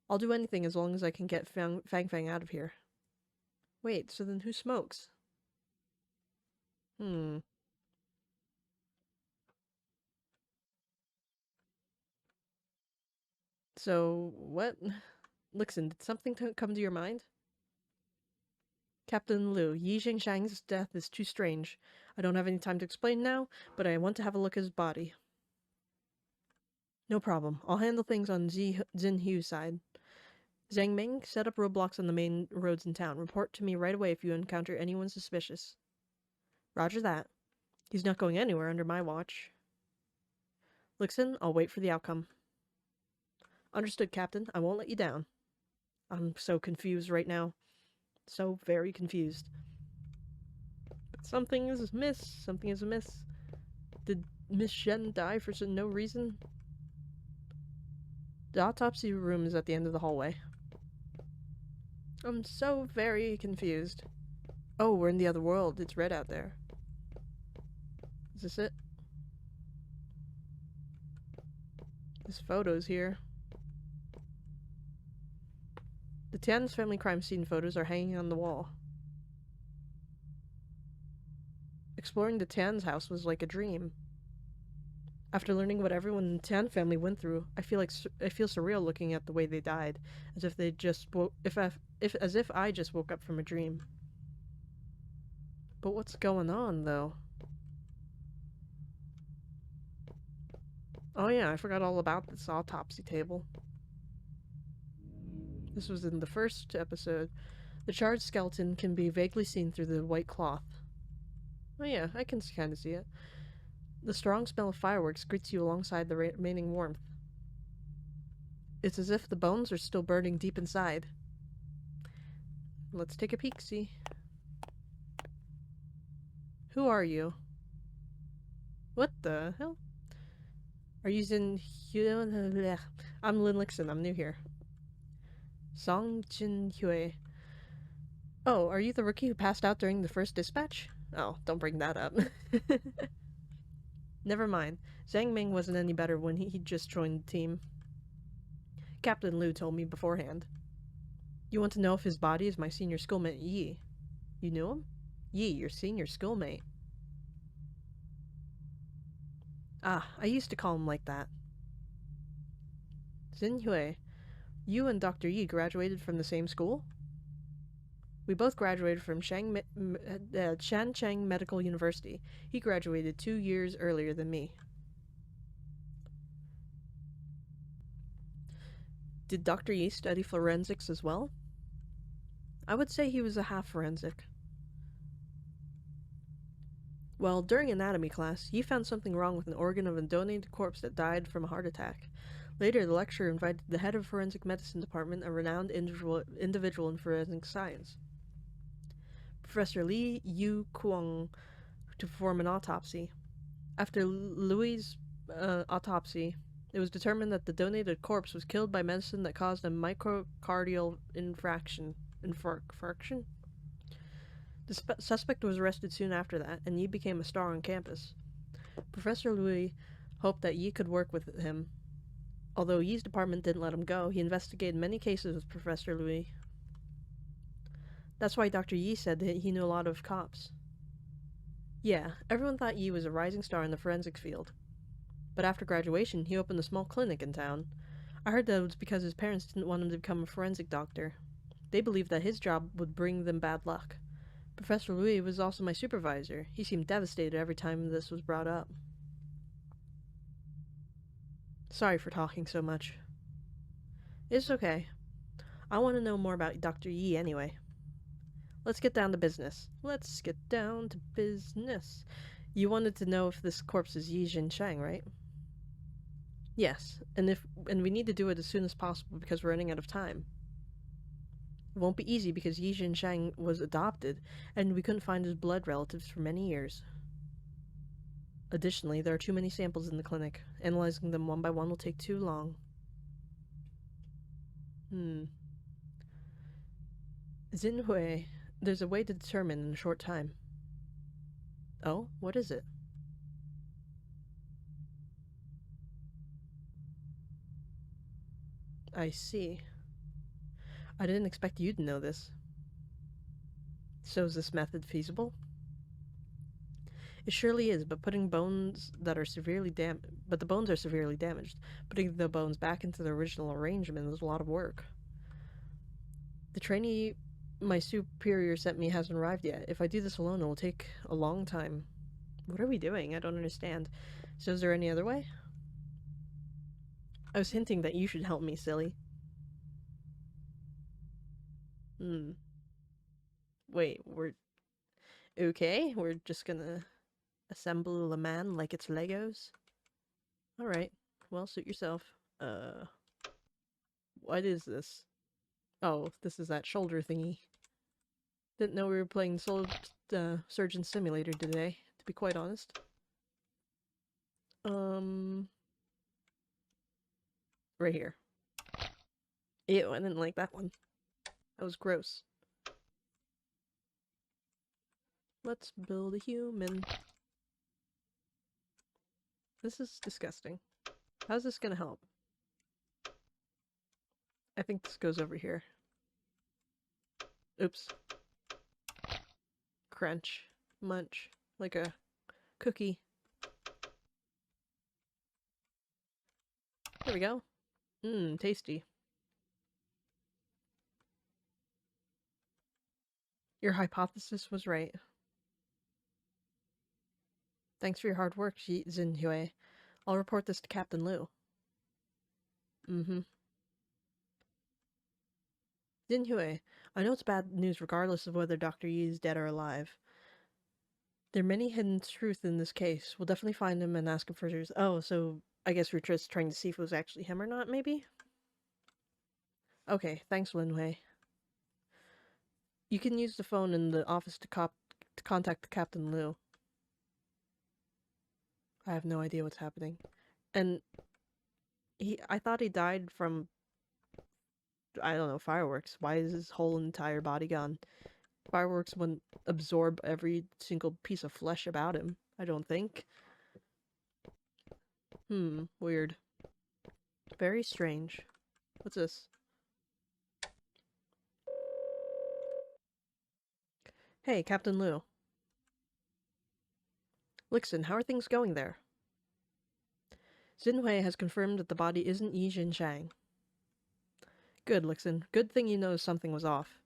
I'll do anything as long as I can get Fang Fang out of here. Wait, so then who smokes? So, what? Lixin, did something come to your mind? Captain Liu, Yi Jingshang's death is too strange. I don't have any time to explain now, but I want to have a look at his body. No problem. I'll handle things on Xin Hu's side. Zhang Ming, set up roadblocks on the main roads in town. Report to me right away if you encounter anyone suspicious. Roger that. He's not going anywhere under my watch. Lixin, I'll wait for the outcome. Understood, Captain. I won't let you down. I'm so confused right now. So very confused. But something is amiss. Something is amiss. Did Miss Shen die for no reason? The autopsy room is at the end of the hallway. I'm so very confused. Oh, we're in the other world. It's red out there. Is this it? There's photos here. The Tian's family crime scene photos are hanging on the wall. Exploring the Tian's house was like a dream. After learning what everyone in the Tian family went through, I feel surreal looking at the way they died, as if they just as if I just woke up from a dream. But what's going on, though? Oh yeah, I forgot all about this autopsy table. This was in the first episode. The charred skeleton can be vaguely seen through the white cloth. Oh yeah, I can kind of see it. The strong smell of fireworks greets you alongside the remaining warmth. It's as if the bones are still burning deep inside. Let's take a peek-see. Who are you? What the hell? Are you Zin... I'm Lin Lixon, I'm new here. Song Jin Hue. Oh, are you the rookie who passed out during the first dispatch? Oh, don't bring that up. Never mind. Zhang Ming wasn't any better when he just joined the team. Captain Liu told me beforehand. You want to know if his body is my senior schoolmate Yi. You knew him? Yi, your senior schoolmate. Ah, I used to call him like that. Xin Hui, you and Dr. Yi graduated from the same school? We both graduated from Shancheng Medical University. He graduated 2 years earlier than me. Did Dr. Yi study forensics as well? I would say he was a half forensic. Well, during anatomy class, Yi found something wrong with an organ of a donated corpse that died from a heart attack. Later, the lecturer invited the head of forensic medicine department, a renowned individual in forensic science, Professor Li Yu Kuang, to perform an autopsy. After Louis' autopsy, it was determined that the donated corpse was killed by medicine that caused a myocardial infarction. The suspect was arrested soon after that, and Yi became a star on campus. Professor Louis hoped that Yi could work with him. Although Yi's department didn't let him go, he investigated many cases with Professor Louis. That's why Dr. Yi said that he knew a lot of cops. Yeah, everyone thought Yi was a rising star in the forensics field. But after graduation, he opened a small clinic in town. I heard that it was because his parents didn't want him to become a forensic doctor. They believed that his job would bring them bad luck. Professor Louis was also my supervisor. He seemed devastated every time this was brought up. Sorry for talking so much. It's okay. I want to know more about Dr. Yi anyway. Let's get down to business. Let's get down to business. You wanted to know if this corpse is Yi Jinsheng, right? Yes, and we need to do it as soon as possible because we're running out of time. It won't be easy because Yi Jinsheng was adopted, and we couldn't find his blood relatives for many years. Additionally, there are too many samples in the clinic. Analyzing them one by one will take too long. Xinhui, there's a way to determine in a short time. Oh, what is it? I see. I didn't expect you to know this. So is this method feasible? It surely is, but the bones are severely damaged. Putting the bones back into their original arrangement is a lot of work. The trainee my superior sent me hasn't arrived yet. If I do this alone, it will take a long time. What are we doing? I don't understand. So is there any other way? I was hinting that you should help me, silly. Wait, we're just gonna assemble a man like it's Legos? Alright, well, suit yourself. What is this? Oh, this is that shoulder thingy. Didn't know we were playing Surgeon Simulator today, to be quite honest. Right here. Ew, I didn't like that one. That was gross. Let's build a human. This is disgusting. How's this gonna help? I think this goes over here. Oops. Crunch. Munch. Like a cookie. There we go. Mmm, tasty. Your hypothesis was right. Thanks for your hard work, Xinhui. I'll report this to Captain Liu. Mm-hmm. Xinhui, I know it's bad news regardless of whether Dr. Yi is dead or alive. There are many hidden truths in this case. We'll definitely find him and ask him for his... Oh, so I guess we're just trying to see if it was actually him or not, maybe? Okay, thanks, Linwei. You can use the phone in the office to contact Captain Liu. I have no idea what's happening. And I thought he died from, I don't know, fireworks. Why is his whole entire body gone? Fireworks wouldn't absorb every single piece of flesh about him, I don't think. Weird. Very strange. What's this? Hey, Captain Liu. Lixin, how are things going there? Xinhui has confirmed that the body isn't Yi Jinshang. Good, Lixin. Good thing you know something was off.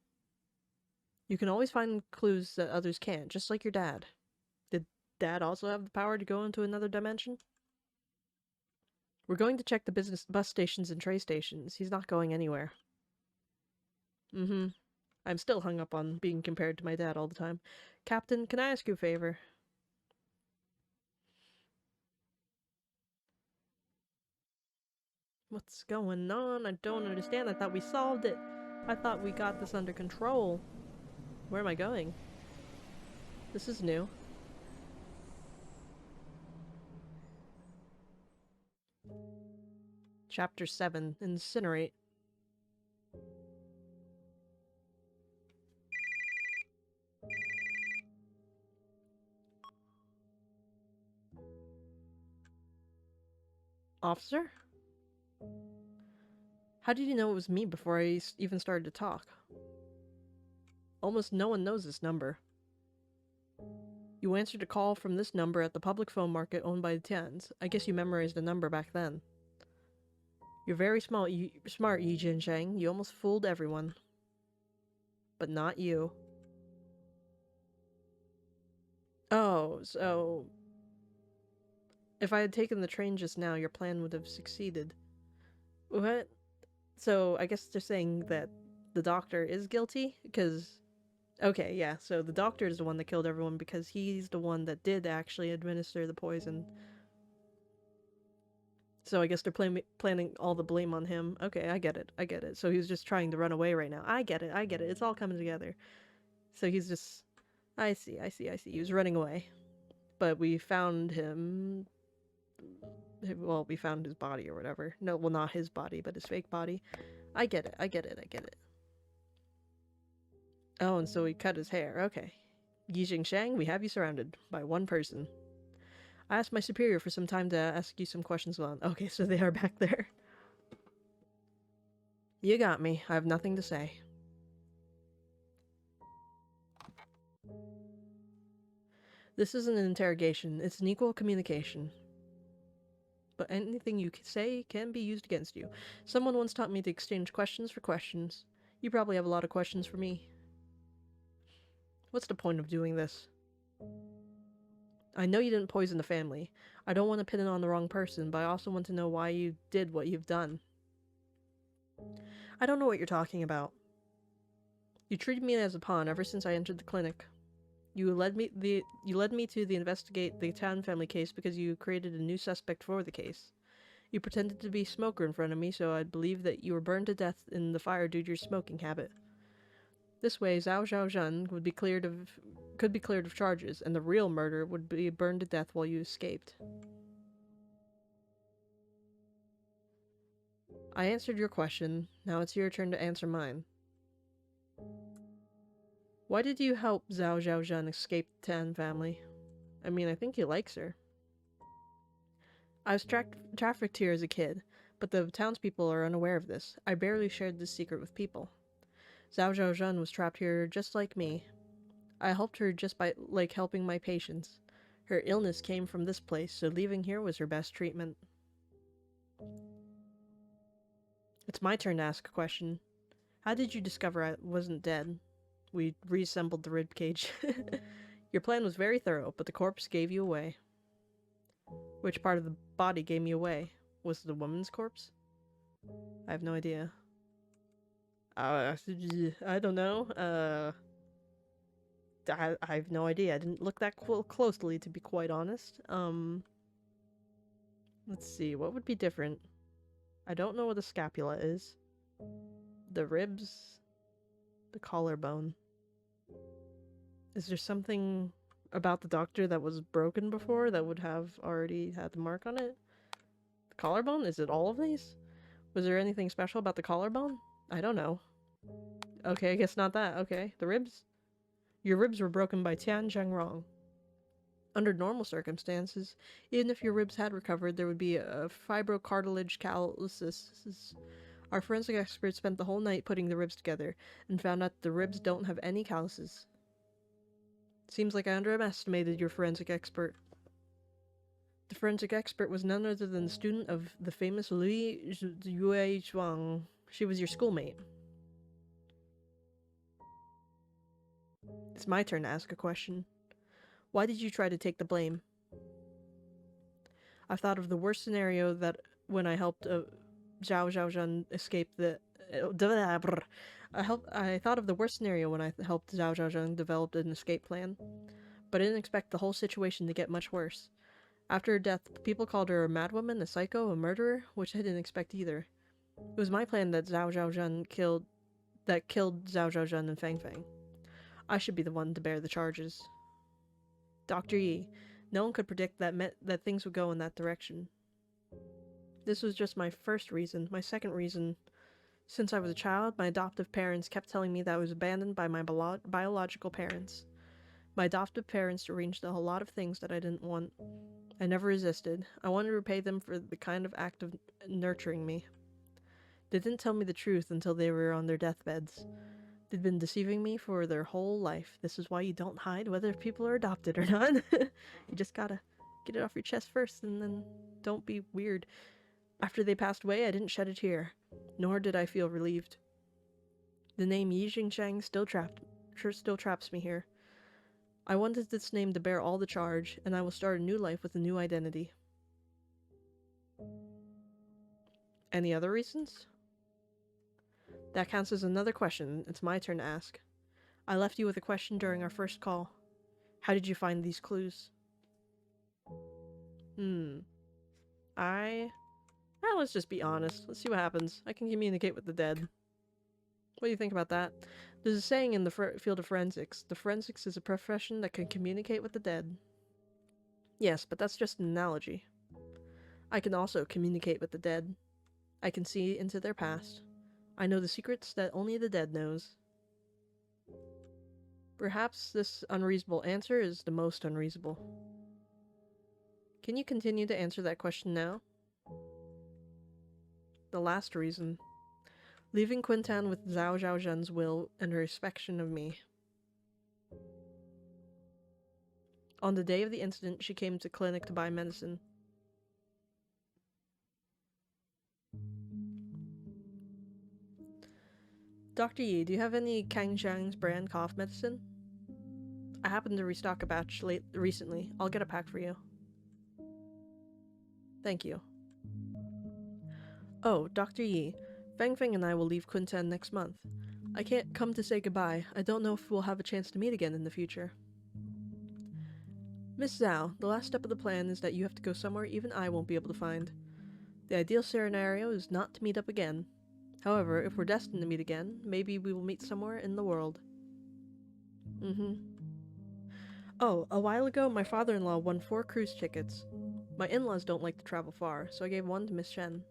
You can always find clues that others can't, just like your dad. Did Dad also have the power to go into another dimension? We're going to check the bus stations and train stations. He's not going anywhere. Mm-hmm. I'm still hung up on being compared to my dad all the time. Captain, can I ask you a favor? What's going on? I don't understand. I thought we solved it. I thought we got this under control. Where am I going? This is new. Chapter 7. Incinerate. Officer? How did you know it was me before I even started to talk? Almost no one knows this number. You answered a call from this number at the public phone market owned by the Tians. I guess you memorized the number back then. You're very smart, Yi Jinsheng. You almost fooled everyone. But not you. Oh, so... If I had taken the train just now, your plan would have succeeded. What? So, I guess they're saying that the doctor is guilty? Because... Okay, yeah, so the doctor is the one that killed everyone because he's the one that did actually administer the poison. So I guess they're planning all the blame on him. Okay, I get it. So he's just trying to run away right now. I get it. It's all coming together. So he's just... I see. He was running away. But we found him... Well, we found his body or whatever. No, well, not his body, but his fake body. I get it. Oh, and so he cut his hair. Okay. Yi Jingshang, we have you surrounded by one person. I asked my superior for some time to ask you some questions on. Okay, so they are back there. You got me. I have nothing to say. This isn't an interrogation. It's an equal communication. But anything you say can be used against you. Someone once taught me to exchange questions for questions. You probably have a lot of questions for me. What's the point of doing this? I know you didn't poison the family. I don't want to pin it on the wrong person, but I also want to know why you did what you've done. I don't know what you're talking about. You treated me as a pawn ever since I entered the clinic. You led me to investigate the Tan family case because you created a new suspect for the case. You pretended to be a smoker in front of me, so I'd believe that you were burned to death in the fire due to your smoking habit. This way, Zhao Zhaozhen could be cleared of charges, and the real murder would be burned to death while you escaped. I answered your question. Now it's your turn to answer mine. Why did you help Zhao Zhaozhen escape the Tan family? I mean, I think he likes her. I was trafficked here as a kid. But the townspeople are unaware of this. I barely shared this secret with people. Zhao Zhaozhen was trapped here just like me. I helped her just by, like, helping my patients. Her illness came from this place, so leaving here was her best treatment. It's my turn to ask a question. How did you discover I wasn't dead? We reassembled the ribcage. Your plan was very thorough, but the corpse gave you away. Which part of the body gave me away? Was it the woman's corpse? I have no idea. I don't know. I have no idea. I didn't look that closely, to be quite honest. Let's see. What would be different? I don't know what a scapula is. The ribs. The collarbone. Is there something about the doctor that was broken before that would have already had the mark on it? The collarbone? Is it all of these? Was there anything special about the collarbone? I don't know. Okay, I guess not that. Okay, the ribs? Your ribs were broken by Tian Zhengrong. Under normal circumstances, even if your ribs had recovered, there would be a fibrocartilage callosis. Our forensic expert spent the whole night putting the ribs together and found out the ribs don't have any calluses. Seems like I underestimated your forensic expert. The forensic expert was none other than the student of the famous Lui Yuezhuang. She was your schoolmate. It's my turn to ask a question. Why did you try to take the blame? I've thought of the worst scenario that when I helped Zhao Zhaozhen escape the... I thought of the worst scenario when I helped Zhao Zhaozhen develop an escape plan, but I didn't expect the whole situation to get much worse. After her death, people called her a madwoman, a psycho, a murderer, which I didn't expect either. It was my plan that killed Zhao Zhaozhen and Fang Fang. I should be the one to bear the charges. Dr. Yi, no one could predict that things would go in that direction. This was just my first reason. My second reason, since I was a child, my adoptive parents kept telling me that I was abandoned by my biological parents. My adoptive parents arranged a whole lot of things that I didn't want. I never resisted. I wanted to repay them for the kind of act of nurturing me. They didn't tell me the truth until they were on their deathbeds. They'd been deceiving me for their whole life. This is why you don't hide whether people are adopted or not. You just gotta get it off your chest first, and then don't be weird. After they passed away, I didn't shed a tear, nor did I feel relieved. The name Yi Jingshang still traps me here. I wanted this name to bear all the charge, and I will start a new life with a new identity. Any other reasons? That counts as another question. It's my turn to ask. I left you with a question during our first call. How did you find these clues? Let's just be honest. Let's see what happens. I can communicate with the dead. What do you think about that? There's a saying in the field of forensics. The forensics is a profession that can communicate with the dead. Yes, but that's just an analogy. I can also communicate with the dead. I can see into their past. I know the secrets that only the dead knows. Perhaps this unreasonable answer is the most unreasonable. Can you continue to answer that question now? The last reason. Leaving Quintan with Zhao Zhaozhen's will and her inspection of me. On the day of the incident, she came to clinic to buy medicine. Dr. Yi, do you have any Kangxiang's brand cough medicine? I happened to restock a batch recently. I'll get a pack for you. Thank you. Oh, Dr. Yi, Fang Fang and I will leave Quintan next month. I can't come to say goodbye. I don't know if we'll have a chance to meet again in the future. Miss Zhao, the last step of the plan is that you have to go somewhere even I won't be able to find. The ideal scenario is not to meet up again. However, if we're destined to meet again, maybe we will meet somewhere in the world. Oh, a while ago, my father-in-law won 4 cruise tickets. My in-laws don't like to travel far, so I gave one to Miss Shen.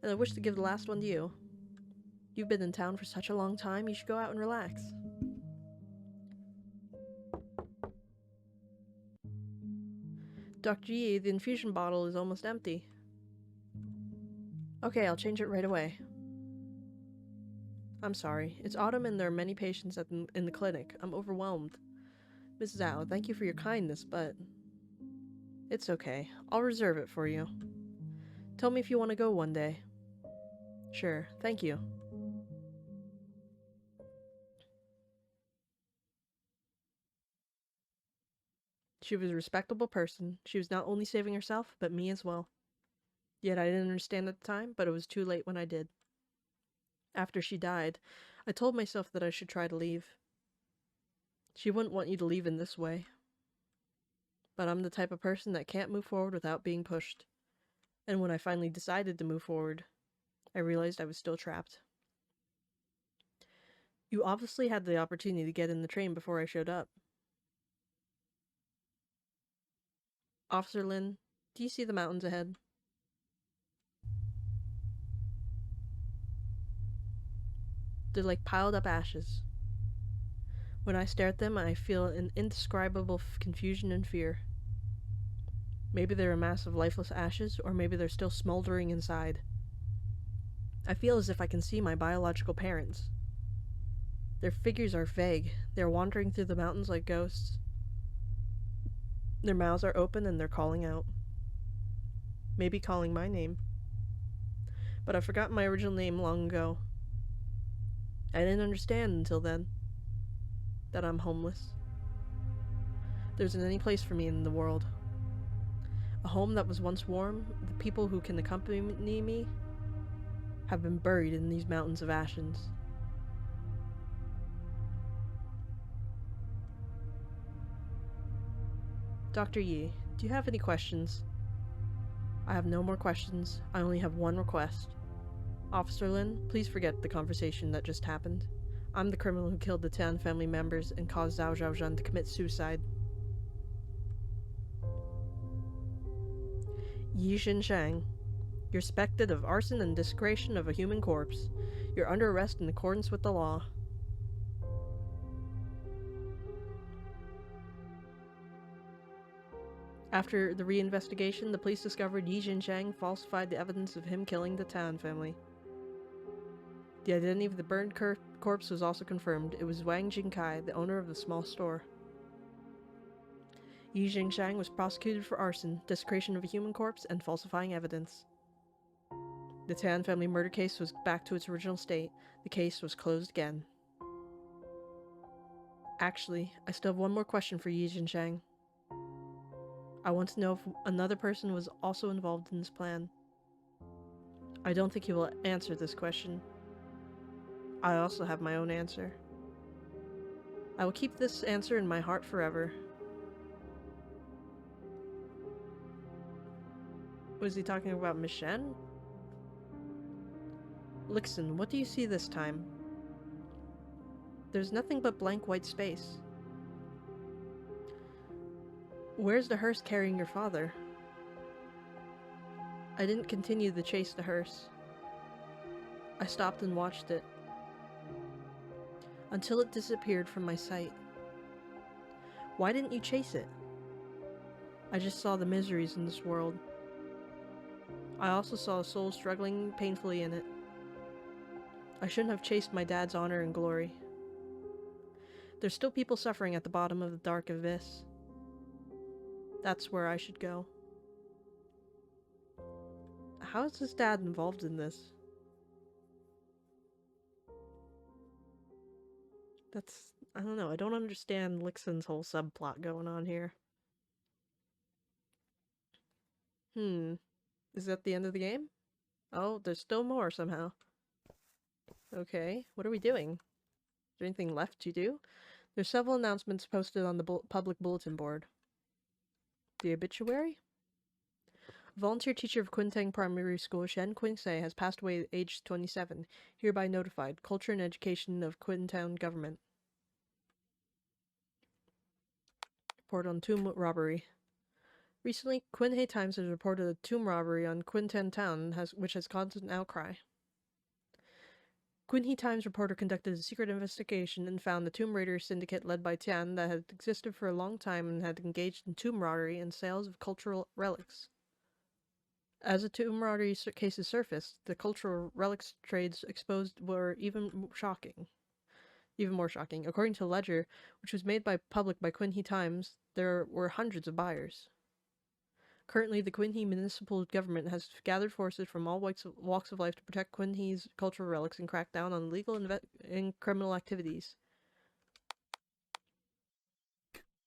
And I wish to give the last one to you. You've been in town for such a long time, you should go out and relax. Dr. Yi, the infusion bottle is almost empty. Okay, I'll change it right away. I'm sorry. It's autumn and there are many patients in the clinic. I'm overwhelmed. Miss Zhao, thank you for your kindness, but... It's okay. I'll reserve it for you. Tell me if you want to go one day. Sure, thank you. She was a respectable person. She was not only saving herself, but me as well. Yet I didn't understand at the time, but it was too late when I did. After she died, I told myself that I should try to leave. She wouldn't want you to leave in this way. But I'm the type of person that can't move forward without being pushed. And when I finally decided to move forward, I realized I was still trapped. You obviously had the opportunity to get in the train before I showed up. Officer Lin, do you see the mountains ahead? They're like piled up ashes. When I stare at them, I feel an indescribable confusion and fear. Maybe they're a mass of lifeless ashes, or maybe they're still smoldering inside. I feel as if I can see my biological parents. Their figures are vague. They're wandering through the mountains like ghosts. Their mouths are open and they're calling out. Maybe calling my name. But I've forgotten my original name long ago. I didn't understand until then that I'm homeless. There isn't any place for me in the world. A home that was once warm, the people who can accompany me have been buried in these mountains of ashes. Dr. Yi, do you have any questions? I have no more questions. I only have one request. Officer Lin, please forget the conversation that just happened. I'm the criminal who killed the Tian family members and caused Zhao Zhaozhan to commit suicide. Yi Xinshang, you're suspected of arson and desecration of a human corpse. You're under arrest in accordance with the law. After the reinvestigation, the police discovered Yi Xinshang falsified the evidence of him killing the Tan family. The identity of the burned corpse was also confirmed. It was Wang Jingkai, the owner of the small store. Yi Xinshang was prosecuted for arson, desecration of a human corpse, and falsifying evidence. The Tan family murder case was back to its original state. The case was closed again. Actually, I still have one more question for Yi Xinshang. I want to know if another person was also involved in this plan. I don't think he will answer this question. I also have my own answer. I will keep this answer in my heart forever. Was he talking about Miss Shen? Lixin, what do you see this time? There's nothing but blank white space. Where's the hearse carrying your father? I didn't continue the chase to hearse. I stopped and watched it. Until it disappeared from my sight. Why didn't you chase it? I just saw the miseries in this world. I also saw a soul struggling painfully in it. I shouldn't have chased my dad's honor and glory. There's still people suffering at the bottom of the dark abyss. That's where I should go. How is his dad involved in this? I don't know, I don't understand Lixin's whole subplot going on here. Is that the end of the game? Oh, there's still more somehow. Okay, what are we doing? Is there anything left to do? There's several announcements posted on the public bulletin board. The obituary? Volunteer teacher of Quintang Primary School, Shen Qingsei, has passed away at age 27. Hereby notified. Culture and Education of Quintown Government. Report on tomb robbery. Recently, Quinhe Times has reported a tomb robbery on Quintan Town, which has caused an outcry. Quinhe Times reporter conducted a secret investigation and found the Tomb Raider syndicate led by Tian that had existed for a long time and had engaged in tomb robbery and sales of cultural relics. As the two marauders cases surfaced, the cultural relics trades exposed were even more shocking. According to a ledger, which was made public by Quinhee Times, there were hundreds of buyers. Currently, the Quinhee municipal government has gathered forces from all walks of life to protect Quinhee's cultural relics and crack down on illegal and criminal activities.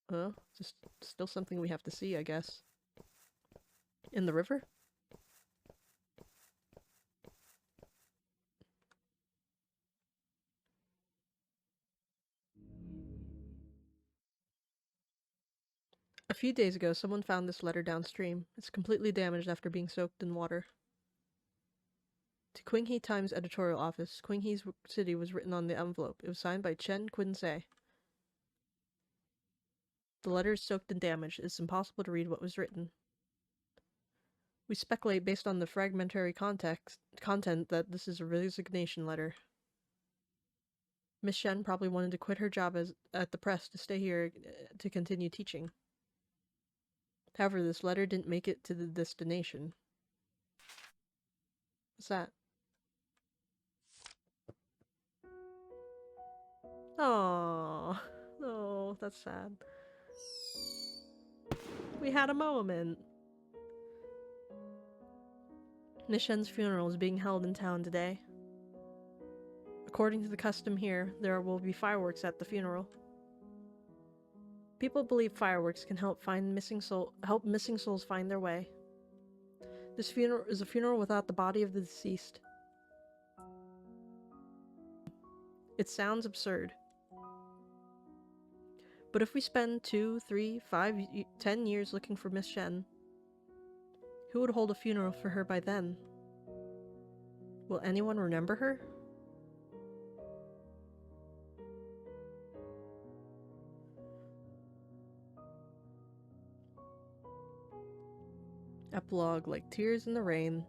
Well, just still something we have to see, I guess. In the river? A few days ago, someone found this letter downstream. It's completely damaged after being soaked in water. To Quinhee Times editorial office, Quinhee's city was written on the envelope. It was signed by Chen Quinsei. The letter is soaked and damaged. It's impossible to read what was written. We speculate based on the fragmentary content that this is a resignation letter. Miss Shen probably wanted to quit her job at the press to stay here to continue teaching. However, this letter didn't make it to the destination. What's that? Oh, no, that's sad. We had a moment. Nishen's funeral is being held in town today. According to the custom here, there will be fireworks at the funeral. People believe fireworks can help missing souls find their way. This funeral is a funeral without the body of the deceased. It sounds absurd. But if we spend 2, 3, 5, 10 years looking for Miss Shen, who would hold a funeral for her by then? Will anyone remember her? Epilogue, like tears in the rain.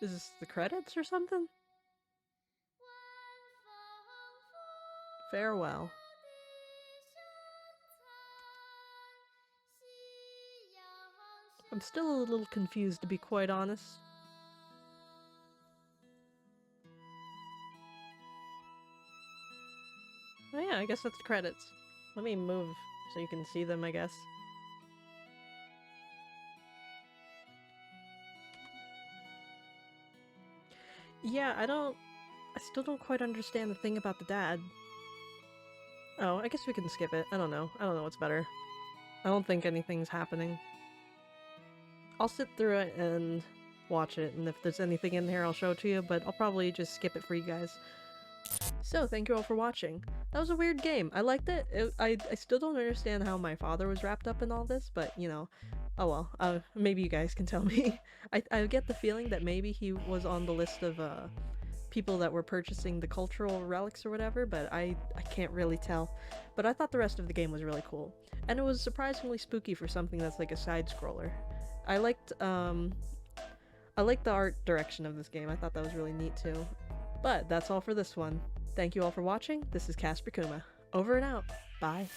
Is this the credits or something? Farewell. I'm still a little confused, to be quite honest. Oh yeah, I guess that's the credits. Let me move so you can see them, I guess. Yeah, I still don't quite understand the thing about the dad. Oh, I guess we can skip it. I don't know what's better. I don't think anything's happening. I'll sit through it and watch it, and if there's anything in here I'll show it to you, but I'll probably just skip it for you guys. So, thank you all for watching. That was a weird game. I liked it. I still don't understand how my father was wrapped up in all this, but, you know, oh well. Maybe you guys can tell me. I get the feeling that maybe he was on the list of, people that were purchasing the cultural relics or whatever, but I can't really tell. But I thought the rest of the game was really cool. And it was surprisingly spooky for something that's like a side-scroller. I liked the art direction of this game. I thought that was really neat too. But that's all for this one. Thank you all for watching. This is Casper Kuma. Over and out. Bye.